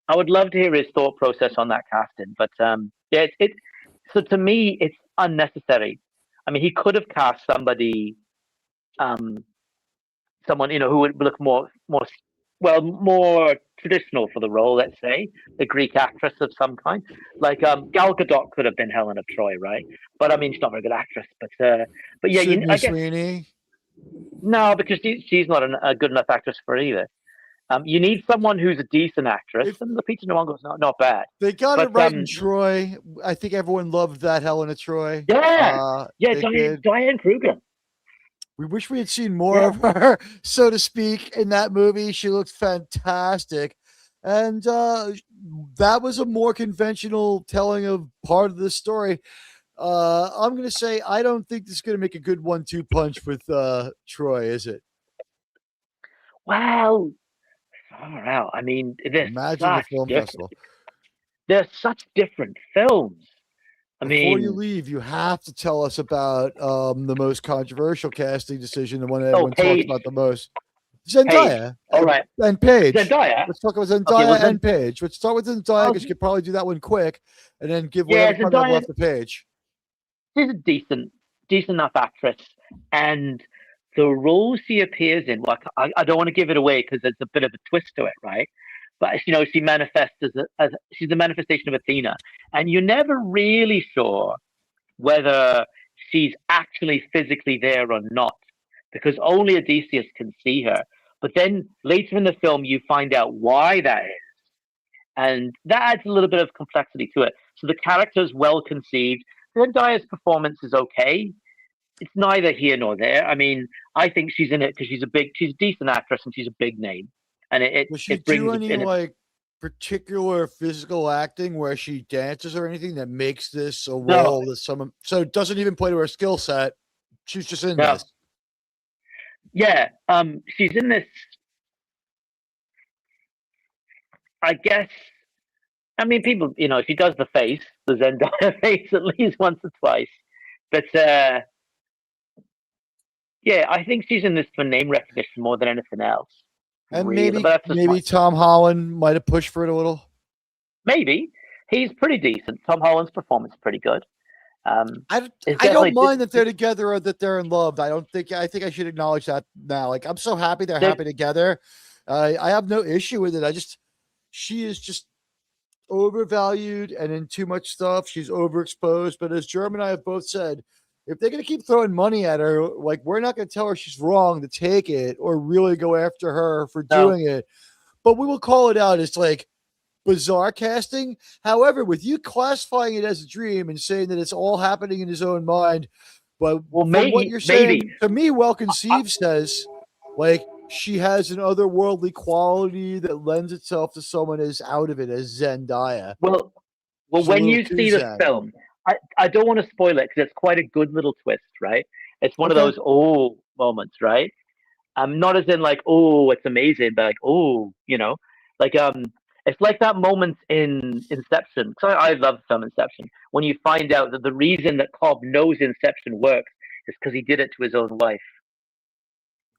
I would love to hear his thought process on that casting. But yeah, so to me, it's unnecessary. I mean, he could have cast somebody, someone, you know, who would look more traditional for the role. Let's say the Greek actress of some kind, like Gal Gadot could have been Helen of Troy, right? But I mean, she's not a very good actress. But yeah, I guess Sweeney. No, because she's not a good enough actress for it either. You need someone who's a decent actress, and Lupita Nyong'o's not bad. They got it right in Troy. I think everyone loved that Helen of Troy. Yeah, Diane Kruger. We wish we had seen more of her, so to speak, in that movie. She looked fantastic. And that was a more conventional telling of part of the story. I'm going to say I don't think this is going to make a good 1-2 punch with Troy, is it? Well, far out. I mean, imagine the film festival. They're such different films. Before you leave, you have to tell us about the most controversial casting decision, the one that everyone talks about the most. Zendaya. All right. And Paige. Zendaya. Let's talk about Zendaya and Paige. Let's start with Zendaya because you could probably do that one quick and then give whatever time left to Paige. She's a decent enough actress. And the role she appears in, like, I don't want to give it away because there's a bit of a twist to it, right? But, you know, she manifests as she's a manifestation of Athena. And you're never really sure whether she's actually physically there or not, because only Odysseus can see her. But then later in the film, you find out why that is. And that adds a little bit of complexity to it. So the character's well conceived. Zendaya's performance is okay. It's neither here nor there. I mean, I think she's in it because she's a decent actress and she's a big name. And Does she it brings do any like particular physical acting where she dances or anything that makes this a role that someone? So it doesn't even play to her skill set. She's just in this. Yeah, she's in this. I guess. I mean, people, she does the face, the Zendaya face, at least once or twice. But yeah, I think she's in this for name recognition more than anything else. And really. maybe Tom Holland might have pushed for it a little. Maybe he's pretty decent. Tom Holland's performance is pretty good. I don't mind that they're together or that they're in love. I think I should acknowledge that now. Like, I'm so happy they're happy together. I have no issue with it. She is just overvalued and in too much stuff. She's overexposed. But as Jeremy and I have both said, if they're going to keep throwing money at her, like, we're not going to tell her she's wrong to take it or really go after her for doing it. But we will call it out. It's like bizarre casting. However, with you classifying it as a dream and saying that it's all happening in his own mind, but from what you're saying, to me, well conceived says, like, she has an otherworldly quality that lends itself to someone as out of it as Zendaya. Well, when you see the film, I don't want to spoil it because it's quite a good little twist, right? It's one of those moments, right? Not as in like, oh, it's amazing, but like, oh, like it's like that moment in Inception. Because I love the film Inception. When you find out that the reason that Cobb knows Inception works is because he did it to his own wife.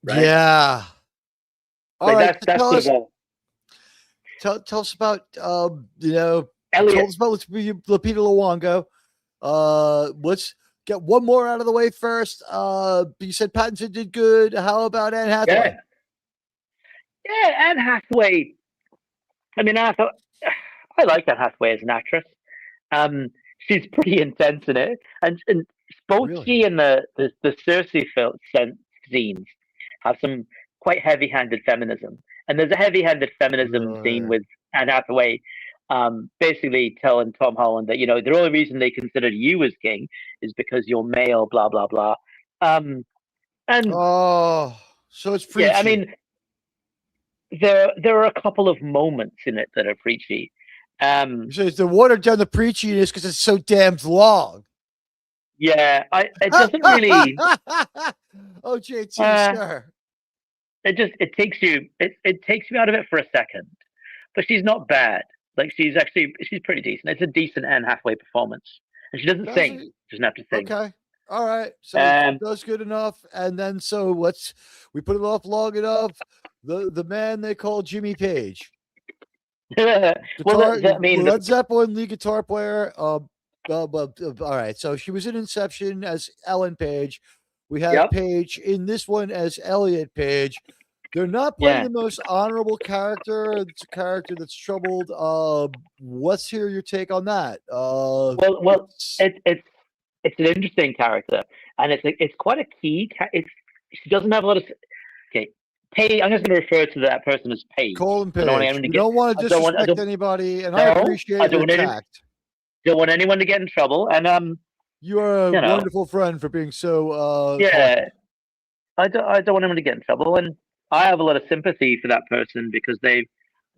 Right? Yeah. All right. Tell us about Elliot. Tell us about Lupita Nyong'o. Let's get one more out of the way first. You said Pattinson did good. How about Anne Hathaway? Yeah, Anne Hathaway. I mean, I like Anne Hathaway as an actress. She's pretty intense in it, and both she and the Cersei scenes have some quite heavy-handed feminism. And there's a heavy-handed feminism scene with Anne Hathaway basically telling Tom Holland that, the only reason they considered you as king is because you're male, blah, blah, blah. So it's preachy. Yeah, I mean, there are a couple of moments in it that are preachy. So it's the watered down the preachiness because it's so damn long. Yeah, it doesn't really. Oh, JT, sir. It takes you out of it for a second, but she's not bad. Like, she's pretty decent. It's a decent Anne Hathaway performance, and she doesn't sing. She doesn't have to sing. Okay, all right. So that's good enough. And then we put it off long enough. The man they call Jimmy Page, Led Zeppelin lead guitar player. All right. So she was in Inception as Ellen Page. We have Page in this one as Elliot Page. They're not playing the most honorable character. It's a character that's troubled. Let's hear your take on that. It's an interesting character, and it's quite a key. She doesn't have a lot of. Okay, Paige. I'm just going to refer to that person as Paige. Call him Paige. You don't want to disrespect anybody, and I appreciate your tact. Don't want anyone to get in trouble, and you are a wonderful friend for being so. I don't want anyone to get in trouble, and I have a lot of sympathy for that person because they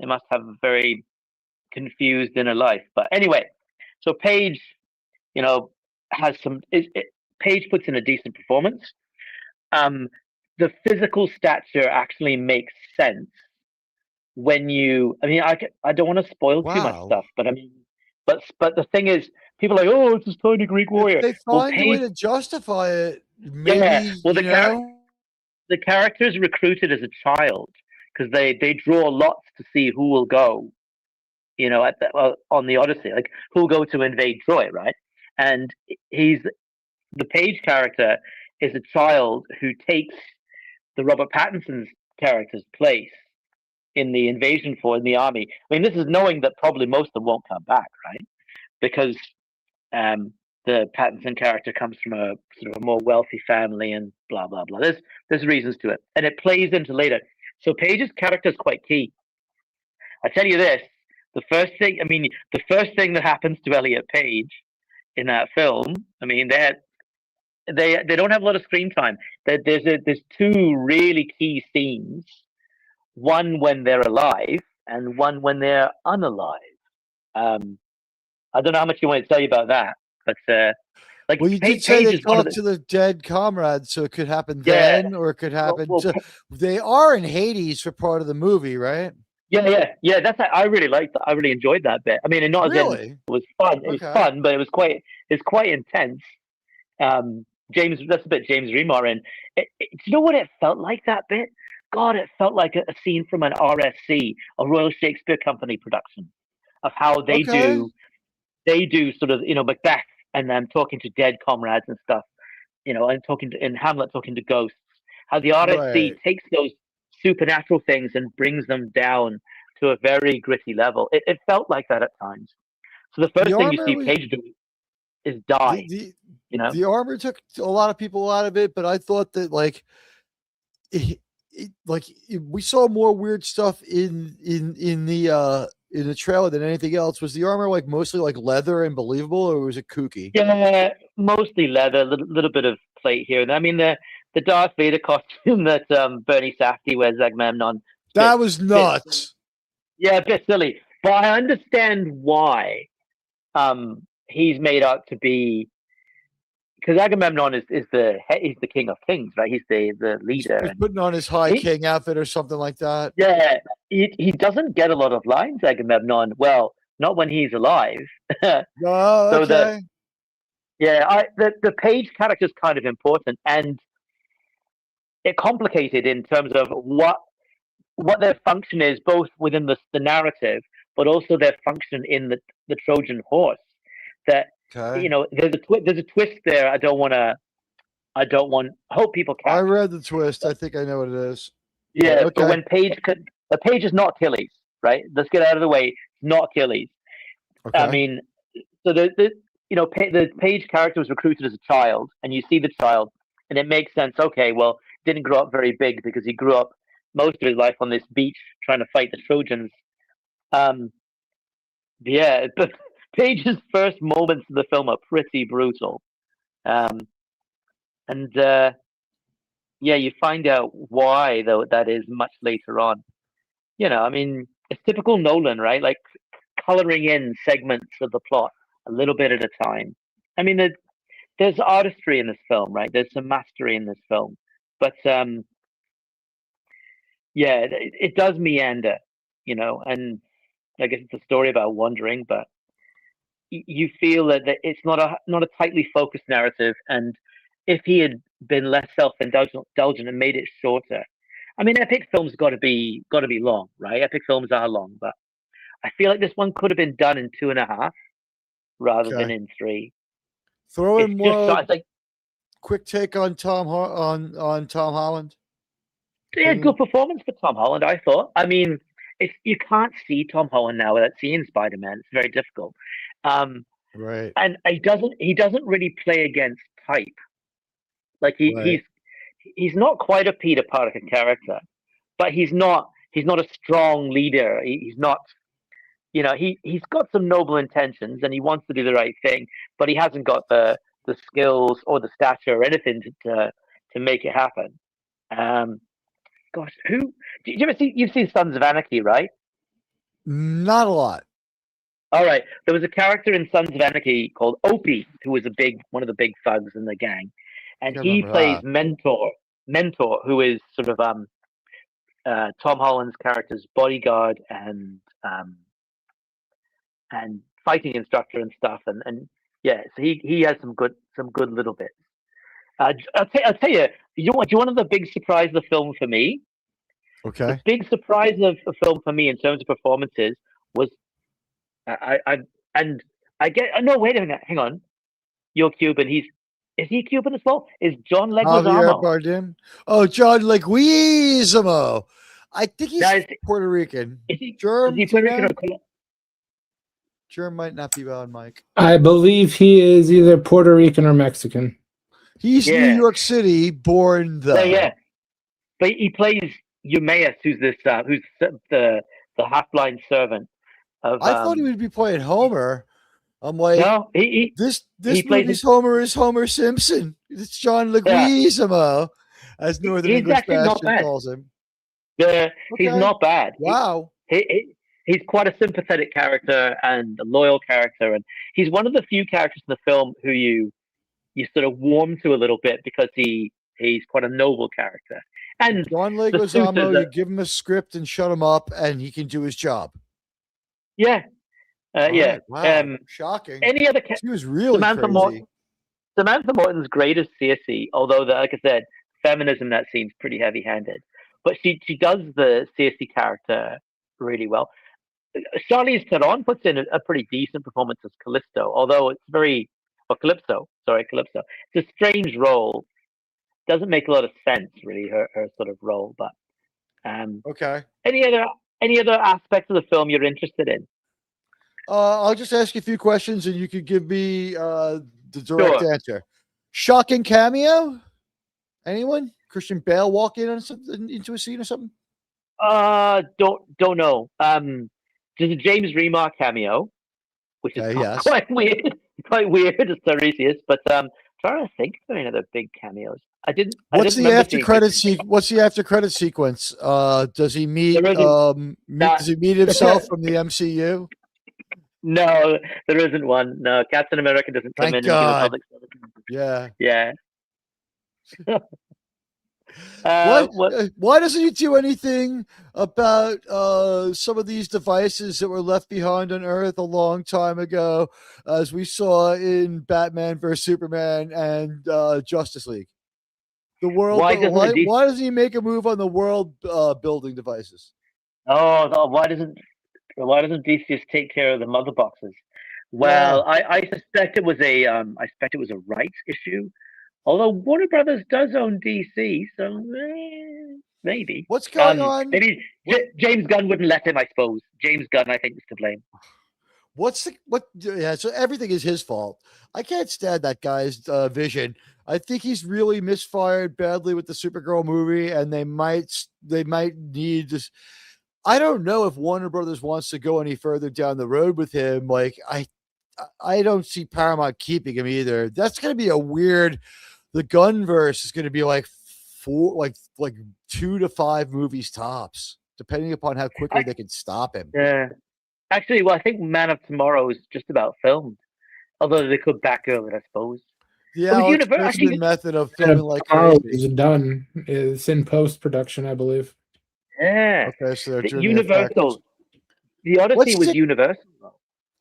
must have a very confused inner life. But anyway, so Paige, has some. Paige puts in a decent performance. The physical stature actually makes sense when you. I mean, I don't want to spoil too much stuff, but I mean, but the thing is, people are like, oh, it's this tiny Greek warrior. If they find a way to justify it, maybe. The character is recruited as a child because they draw lots to see who will go, on the Odyssey, like who will go to invade Troy, right? And the Page character is a child who takes the Robert Pattinson's character's place in the invasion in the army. I mean, this is knowing that probably most of them won't come back, right? Because the Pattinson character comes from a sort of a more wealthy family and blah, blah, blah. There's reasons to it. And it plays into later. So Paige's character is quite key. I tell you this: the first thing that happens to Elliot Page in that film. I mean, they don't have a lot of screen time. There's two really key scenes. One when they're alive, and one when they're unalive. I don't know how much you want to tell you about that, but like, well, you did say they talked to the dead comrades, so it could happen then, or it could happen. They are in Hades for part of the movie, right? Yeah. That's I really liked. I really enjoyed that bit. I mean, and not really? as in, it was fun. It was fun, but it was quite intense. That's a bit James Remar in. Do you know what it felt like, that bit? God, it felt like a scene from an RSC, a Royal Shakespeare Company production, of how they do sort of, Macbeth, and then talking to dead comrades and stuff, and in Hamlet talking to ghosts. How the RSC takes those supernatural things and brings them down to a very gritty level. It felt like that at times. So the first thing you see Page do is die. The armor took a lot of people out of it, but I thought that we saw more weird stuff in the trailer than anything else. Was the armor mostly leather and believable, or was it kooky? Yeah, mostly leather, a little bit of plate here. I mean, the Darth Vader costume that Bernie Safdie wears, Agamemnon. That was nuts. Yeah, a bit silly, but I understand why he's made out to be, because Agamemnon he's the king of kings, right? He's the leader. He's putting on his high king outfit or something like that. Yeah, he doesn't get a lot of lines, Agamemnon. Well, not when he's alive. Oh, okay. The Page character is kind of important, and it complicated in terms of what their function is, both within the narrative, but also their function in the Trojan horse. That there's a twist there. I hope people catch. I read the twist. I think I know what it is. Yeah, okay. But when Page is not Achilles, right? Let's get out of the way. Not Achilles. Okay. I mean, so the Page character was recruited as a child, and you see the child, and it makes sense. Okay, well, didn't grow up very big because he grew up most of his life on this beach trying to fight the Trojans. But Page's first moments in the film are pretty brutal. You find out why, though, that is much later on. I mean, it's typical Nolan, right? Like, coloring in segments of the plot a little bit at a time. I mean, there's artistry in this film, right? There's some mastery in this film. But, it does meander, and I guess it's a story about wandering, but you feel that it's not a tightly focused narrative. And if he had been less self-indulgent and made it shorter, I mean, epic films got to be long, right? Epic films are long, but I feel like this one could have been done in 2.5 rather than in 3. Throw in more. Quick take on Tom Holland. Yeah, good performance for Tom Holland, I thought. I mean, you can't see Tom Holland now without seeing Spider-Man. It's very difficult. Right. And he doesn't really play against type. Like he's not quite a Peter Parker character, but he's not a strong leader. He's not, he's got some noble intentions and he wants to do the right thing, but he hasn't got the skills or the stature or anything to make it happen. Gosh, you've seen Sons of Anarchy, right? Not a lot. All right. There was a character in Sons of Anarchy called Opie, who was one of the big thugs in the gang. And he plays Mentor, who is sort of Tom Holland's character's bodyguard and fighting instructor and stuff. And so he has some good little bits. I'll tell you, one of the big surprise of the film for me. Okay. The big surprise of the film for me in terms of performances was, wait a minute, hang on. You're Cuban. Is he Cuban as well? Is John Leguizamo? Javier Bardem. Oh, John Leguizamo. I think he's Puerto Rican. Is he German? Is he Puerto Rican or German might not be on, Mike. I believe he is either Puerto Rican or Mexican. He's New York City born, though. Yeah. But he plays Eumaeus, who's the half-blind servant of. I thought he would be playing Homer. I'm like, No, this he plays movie's Homer is Homer Simpson. It's John Yeah. Leguizamo, as Northern He's English actually not Bastard bad. calls him. He's Okay. not bad. Wow. He's quite a sympathetic character and a loyal character, and he's one of the few characters in the film who you sort of warm to a little bit because he's quite a noble character. And John the suit is Leguizamo, you give him a script and shut him up, and he can do his job. yeah, All yeah. right. Wow. Shocking. Any other She was really crazy. Samantha Morton's great as Circe, although like I said, feminism that seems pretty heavy-handed, but she does the Circe character really well. Charlize Theron puts in a pretty decent performance as Callisto, although it's Calypso. Calypso. It's a strange role. Doesn't make a lot of sense, really, her sort of role. But Okay. any other aspects of the film you're interested in? I'll just ask you a few questions, and you could give me the direct answer. Shocking cameo? Anyone? Christian Bale walk in on something into a scene or something? Don't know. There's a James Remar cameo, which is yes. quite weird. Quite weird as Tiresias, but trying to think of any other big cameos. What's the after credit sequence? Does he meet? Does he meet himself from the MCU? No, there isn't one. No, Captain America doesn't come Thank in. God. And Yeah. Yeah. Why doesn't he do anything about some of these devices that were left behind on Earth a long time ago, as we saw in Batman vs Superman and Justice League? The world. Why doesn't he make a move on the world building devices? Oh, why doesn't Theseus take care of the mother boxes? Well, yeah. I suspect it was a rights issue. Although Warner Brothers does own DC, so maybe. What's going on? Maybe James Gunn wouldn't let him, I suppose. James Gunn, I think, is to blame. Yeah, so everything is his fault. I can't stand that guy's vision. I think he's really misfired badly with the Supergirl movie, and they might need this. I don't know if Warner Brothers wants to go any further down the road with him. Like, I don't see Paramount keeping him either. That's going to be a weird. The Gunverse is going to be like 2 to 5 movies tops, depending upon how quickly they can stop him. Yeah. Actually, well, I think Man of Tomorrow is just about filmed, although they could back over it, I suppose. The Alex Kurtzman method of filming like is done. It's in post-production, I believe. Yeah. Okay, so they're doing Universal. The Odyssey was Universal.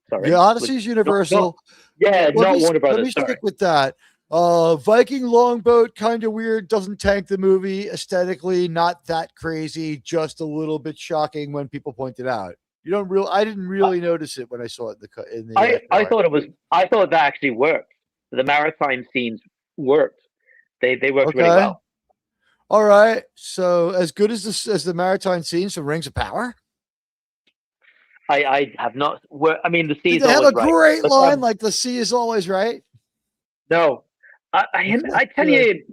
Sorry. The Odyssey's Universal. Not Warner Brothers. Let me stick with that. Viking longboat, kind of weird, doesn't tank the movie aesthetically, not that crazy, just a little bit shocking when people point it out. I didn't really notice it when I saw it in the I thought that actually worked. The maritime scenes worked. They worked really well. All right. So as good as the maritime scenes from Rings of Power? I have not. I mean, the sea is always right. They have a great right. line like the sea is always right. No, I tell you,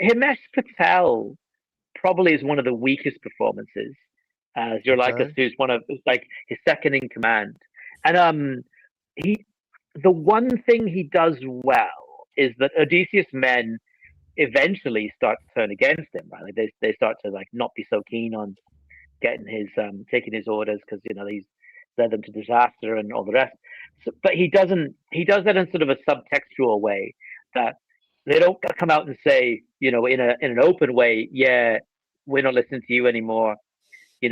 Himesh Patel probably is one of the weakest performances as Eurylochus, who's his second in command. And the one thing he does well is that Odysseus' men eventually start to turn against him. Right, they start to not be so keen on getting his taking his orders because he's led them to disaster and all the rest. So, but he does that in sort of a subtextual way that they don't come out and say, in an open way, yeah, we're not listening to you anymore. He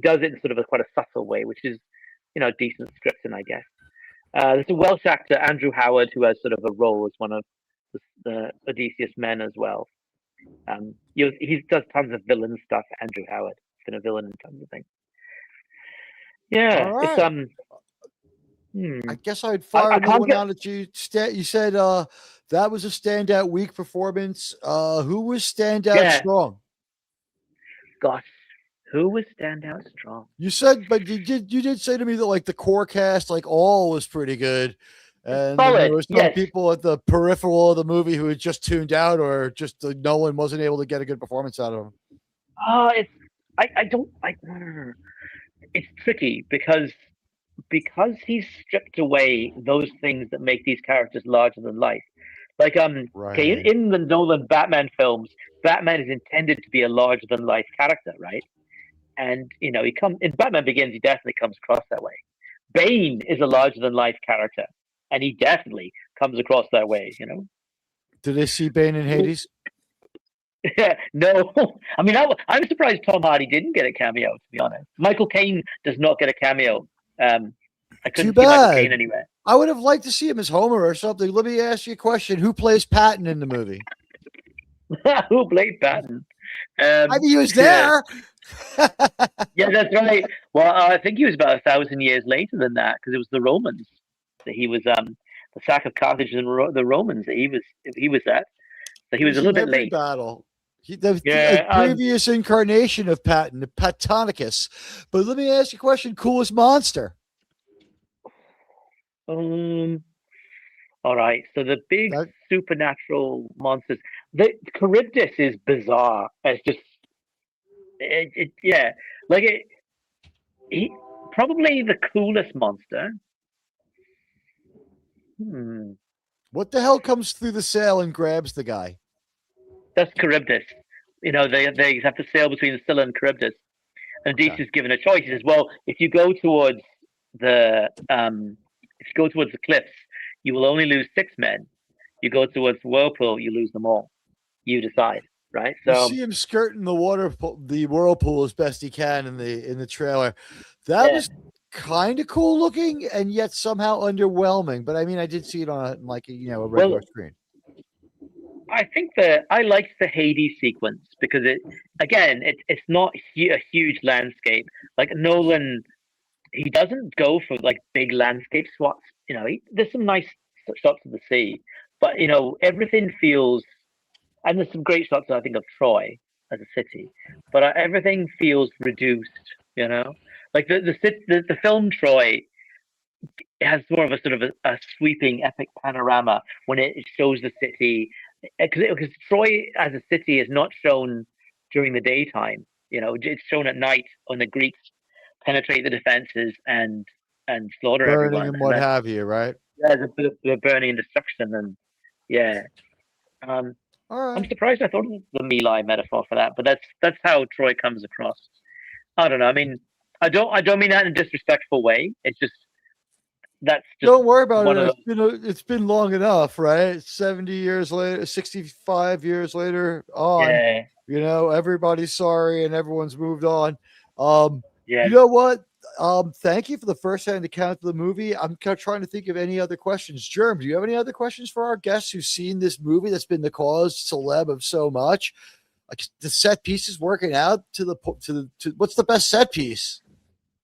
does it in sort of quite a subtle way, which is, decent scripting, I guess. There's a Welsh actor, Andrew Howard, who has sort of a role as one of the Odysseus men as well. He does tons of villain stuff. Andrew Howard has been a villain in tons of things. Yeah, right. I guess I'd fire one out at you. You said that was a standout weak performance. Who was standout strong? Gosh, who was standout strong? You said, but you did say to me that the core cast, all was pretty good. And there were some people at the peripheral of the movie who had just tuned out, or just Nolan wasn't able to get a good performance out of them. I don't. It's tricky because he's stripped away those things that make these characters larger than life. Like okay, Right. in the Nolan Batman films, Batman is intended to be a larger than life character, right? And he comes in Batman Begins. He definitely comes across that way. Bane is a larger than life character, and he definitely comes across that way. Do they see Bane in Hades? No, I mean I'm surprised Tom Hardy didn't get a cameo. To be honest, Michael Caine does not get a cameo. I couldn't Too see Michael bad. Caine anywhere. I would have liked to see him as Homer or something. Let me ask you a question: who plays Patton in the movie? Who played Patton? I mean, he was there. Yeah, that's right. Well, I think he was about 1,000 years later than that because it was the Romans that he was. The sack of Carthage and the Romans that he was at. So he was a little bit late. Battle. A previous incarnation of Patton, the Patonicus. But let me ask you a question: coolest monster? All right. So the big supernatural monsters. The Charybdis is bizarre. It's just, yeah, like he probably the coolest monster. What the hell comes through the sail and grabs the guy? That's Charybdis. They have to sail between Scylla and Charybdis. And Odysseus is given a choice. He says, "Well, if you go towards the cliffs, you will only lose 6 men. You go towards the whirlpool, you lose them all. You decide, right?" So you see him skirting the whirlpool as best he can in the trailer. That was kind of cool looking, and yet somehow underwhelming. But I mean, I did see it on a regular screen. I think I liked the Hades sequence because it's not a huge landscape. Like Nolan, he doesn't go for like big landscape shots. There's some nice shots of the sea, but everything feels, and there's some great shots I think of Troy as a city, but everything feels reduced. Like the film Troy has more of a sort of a sweeping epic panorama when it shows the city. Because Troy as a city is not shown during the daytime. It's shown at night when the Greeks penetrate the defenses and slaughter burning everyone and what have you, right? Yeah, the burning and destruction, and all right. I'm surprised I thought of the melee metaphor for that, but that's how Troy comes across. I don't know. I mean, I don't mean that in a disrespectful way. It's just. Don't worry about it. It's been long enough, right? 70 years later, 65 years later on, everybody's sorry and everyone's moved on. You know what? Thank you for the first-hand account of the movie. I'm kind of trying to think of any other questions. Germ, do you have any other questions for our guests who've seen this movie that's been the cause celeb of so much? Like the set pieces working out to what's the best set piece?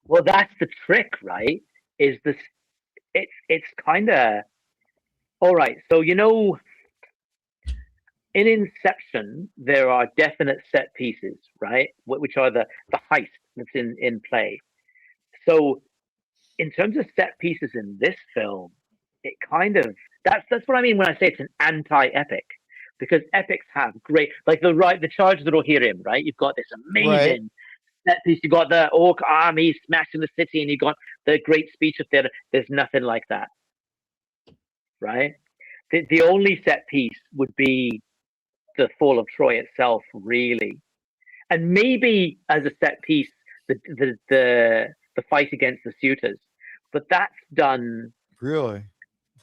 Well, that's the trick, right? Is this. It's kind of all right. So in Inception, there are definite set pieces, right? Which are the heist that's in play. So, in terms of set pieces in this film, it kind of that's what I mean when I say it's an anti-epic, because epics have great the charge that will hear him, right? You've got this amazing. Set piece, you got the orc army smashing the city, and you got the great speech of theater. There's nothing like that, right? The only set piece would be the fall of Troy itself, really, and maybe as a set piece, the fight against the suitors, but that's done. Really,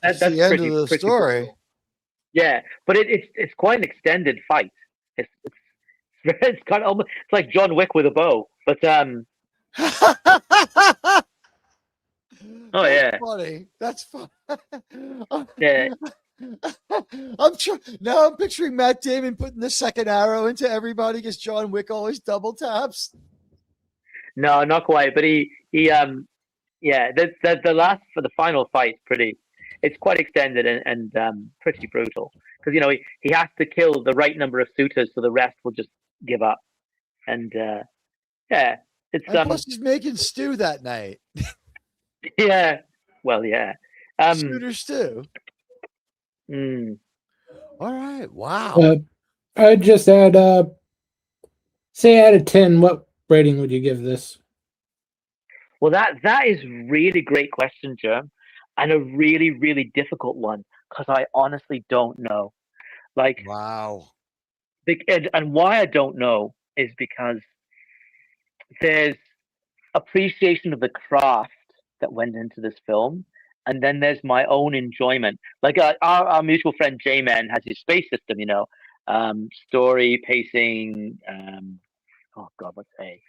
that's the end of the story. Cool. Yeah, but it's quite an extended fight. It's kind of almost it's like John Wick with a bow, but oh yeah, funny. That's fun. Yeah. Now I'm picturing Matt Damon putting the second arrow into everybody because John Wick always double taps. No, not quite. But he the last for the final fight it's quite extended and pretty brutal because he has to kill the right number of suitors so the rest will just give up. And it's plus he's making stew that night. Yeah, well, yeah. Suitor stew. All right. Wow. I'd just add, say out of 10, what rating would you give this? Well, that is really great question, Germ, and a really, really difficult one because I honestly don't know. Like, Wow. and why I don't know is because there's appreciation of the craft that went into this film, and then there's my own enjoyment. Like our mutual friend J-Man has his space system, story pacing. Oh God, what's A?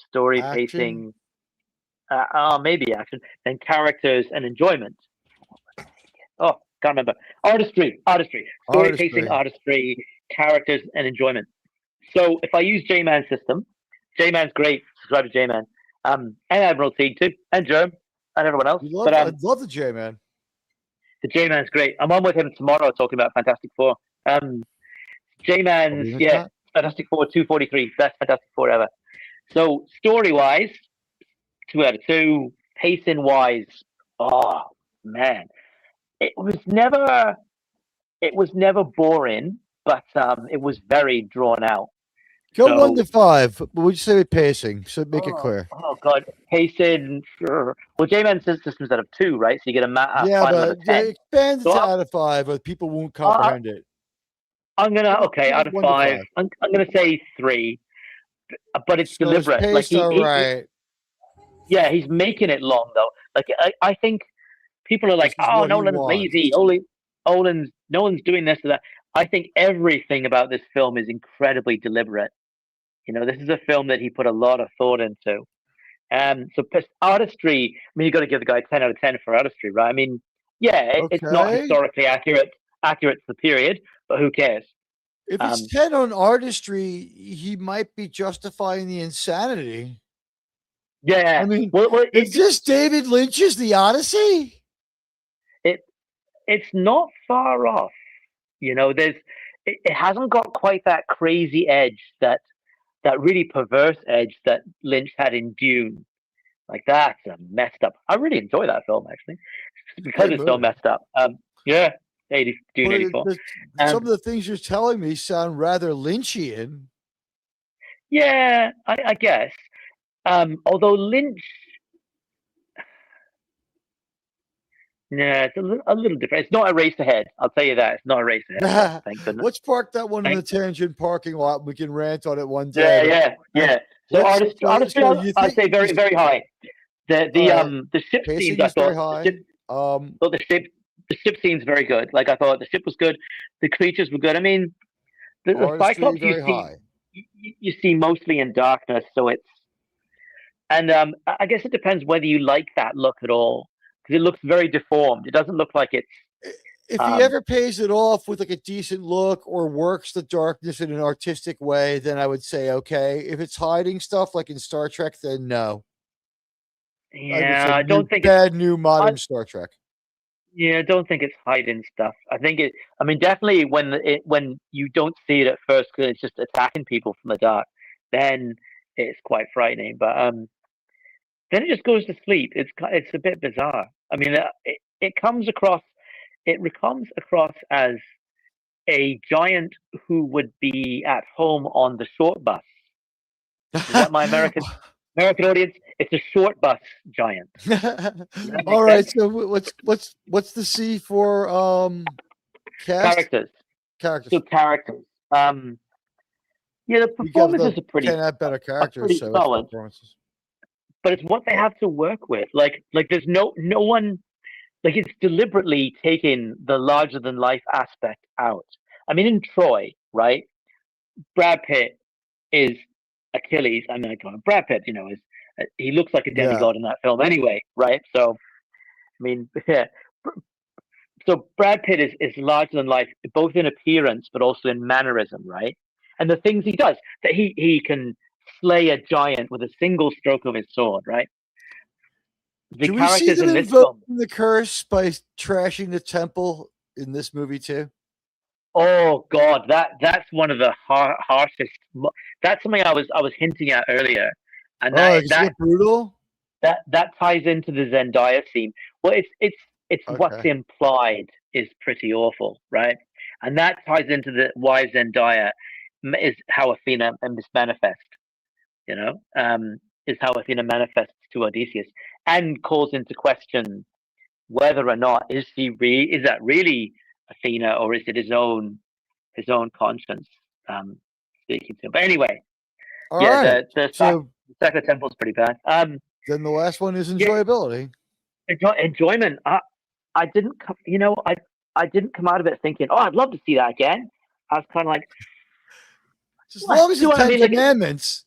Story Action. pacing. Maybe action. Then characters and enjoyment. Oh, can't remember. Artistry. Story pacing, artistry, characters, and enjoyment. So if I use J-Man's system, J-Man's great. Subscribe to J-Man. And Admiral Teague too, and Germ, and everyone else. I love the J-Man. The J-Man's great. I'm on with him tomorrow talking about Fantastic Four. J-Man's, Fantastic Four 243, best Fantastic Four ever. So story-wise, 2 out of 2. Pacing-wise, oh man, it was never boring, but it was very drawn out. Go 1 to 5. What would you say with pacing? So make it clear. Oh God, pacing. Sure. Well, J-Man system's out of 2, right? So you get a final out of 10. Expand it to out of 5, or people won't comprehend it. I'm gonna out of 5. I'm gonna say 3, but it's deliberate. Like he's making it long though. Like I think people are like, oh, Nolan's lazy. Nolan's doing this or that. I think everything about this film is incredibly deliberate. This is a film that he put a lot of thought into. So artistry, I mean, you got to give the guy 10 out of 10 for artistry, right? I mean, it's not historically accurate to the period, but who cares? If it's 10 on artistry, he might be justifying the insanity. Yeah. I mean, is this David Lynch's The Odyssey? It's not far off. It hasn't got quite that crazy edge, that really perverse edge that Lynch had in Dune. Like, that's messed up. I really enjoy that film, actually, because it's so messed up. Dune 84. Some of the things you're telling me sound rather Lynchian. Yeah, I guess. Although Lynch, it's a little different. It's not a race ahead. I'll tell you that. It's not a race ahead. Thank goodness. Let's park that one in the tangent parking lot. We can rant on it one day. Yeah. So artistry, I'd say very, very high. The ship scenes, I thought. The ship scene's very good. Like, I thought the ship was good. The creatures were good. I mean, the Cyclops you see mostly in darkness, so it's. And I guess it depends whether you like that look at all, because it looks very deformed. It doesn't look like it's. If he ever pays it off with like a decent look or works the darkness in an artistic way, then I would say okay. If it's hiding stuff like in Star Trek, then no. Yeah, I don't think bad new modern Star Trek. Yeah, I don't think it's hiding stuff. I think it. I mean, definitely when you don't see it at first because it's just attacking people from the dark, then it's quite frightening. But then it just goes to sleep. It's a bit bizarre. I mean, it comes across as a giant who would be at home on the short bus. Is that my American audience? It's a short bus giant. All right. So what's the C for cast? Characters. So characters. The performances are pretty. Can have better characters. Pretty solid. But it's what they have to work with. Like there's no one. Like, it's deliberately taking the larger than life aspect out. I mean, in Troy, right? Brad Pitt is Achilles. I mean, Brad Pitt, he looks like a demigod in that film anyway, right? So, I mean, yeah. So Brad Pitt is larger than life, both in appearance but also in mannerism, right? And the things he does, that he can slay a giant with a single stroke of his sword, right? Do we see them invoking the curse by trashing the temple in this movie too? Oh God, that's one of the harshest. That's something I was hinting at earlier, and that brutal. That ties into the Zendaya theme. Well, it's what's implied is pretty awful, right? And that ties into why Zendaya is how Athena is manifest. you know, is how Athena manifests to Odysseus and calls into question whether or not is that really Athena, or is it his own conscience speaking to him. But anyway, All right. the So Second Temple is pretty bad. then the last one is enjoyability. Enjoyment. I didn't I didn't come out of it thinking, oh, I'd love to see that again. I was kind of like, As long as do the I 10 mean? Commandments.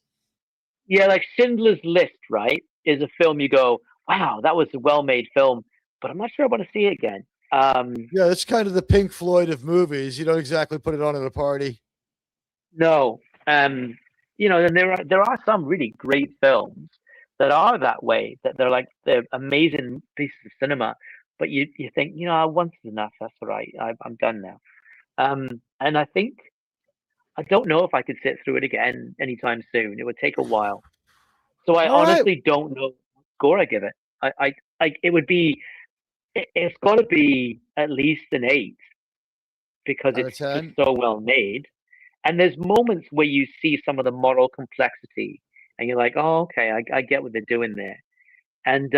Yeah, like Schindler's List, right? Is a film you go, wow, that was a well-made film, but I'm not sure I want to see it again. Yeah, that's kind of the Pink Floyd of movies. You don't exactly put it on at a party. No. You know, and there are some really great films that are that way, that they're amazing pieces of cinema, but you think, you know, once is enough, that's all right. I'm done now. And I don't know if I could sit through it again anytime soon. It would take a while. So I honestly don't know what score I give it. It would be, it's got to be at least an 8 because it's just so well made. And there's moments where you see some of the moral complexity and you're like, oh, okay, I get what they're doing there. And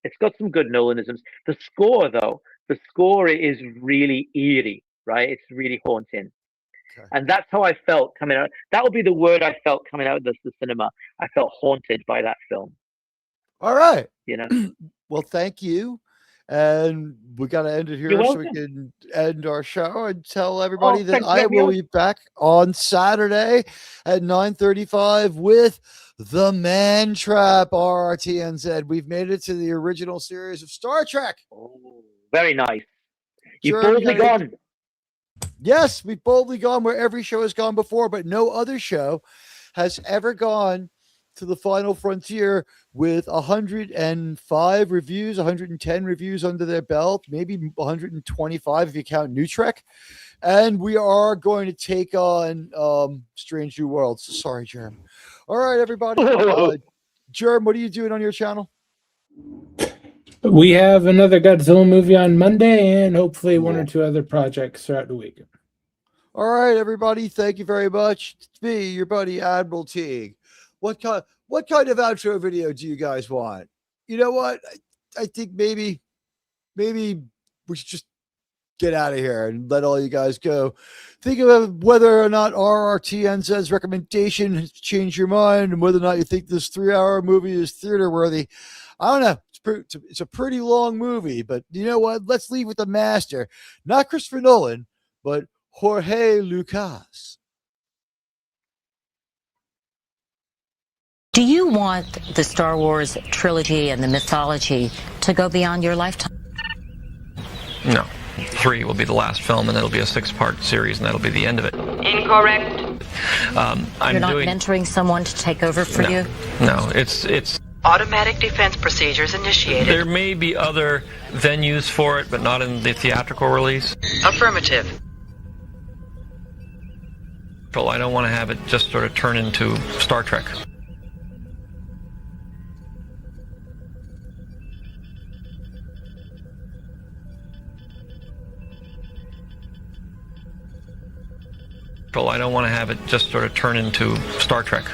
it's got some good Nolanisms. The score is really eerie, right? It's really haunting. Okay. And that's how I felt coming out. That would be the word I felt coming out of the cinema. I felt haunted by that film. All right. You know. Well, thank you. And we got to end it here so we can end our show and tell everybody that I will be back on Saturday at 9:35 with The Man Trap, RRTNZ. We've made it to the original series of Star Trek. Oh, very nice. You've boldly gone. Yes, we've boldly gone where every show has gone before, but no other show has ever gone to the final frontier with 105 reviews, 110 reviews under their belt, maybe 125 if you count New Trek. And we are going to take on Strange New Worlds. Sorry, Jerm. All right, everybody. Jerm, what are you doing on your channel? We have another Godzilla movie on Monday and hopefully one or two other projects throughout the week. All right, everybody. Thank you very much. It's me, your buddy, Admiral Teag. What kind of outro video do you guys want? You know what? I think maybe we should just get out of here and let all you guys go. Think about whether or not RRTNZ's recommendation has changed your mind and whether or not you think this 3-hour movie is theater worthy. I don't know. It's a pretty long movie, but you know what? Let's leave with the master. Not Christopher Nolan, but Jorge Lucas. Do you want the Star Wars trilogy and the mythology to go beyond your lifetime? No. 3 will be the last film, and it'll be a 6-part series, and that'll be the end of it. Incorrect. You're not mentoring someone to take over for you? No, it's Automatic defense procedures initiated. There may be other venues for it, but not in the theatrical release. Affirmative. Well, I don't want to have it just sort of turn into Star Trek. I don't want to have it just sort of turn into Star Trek.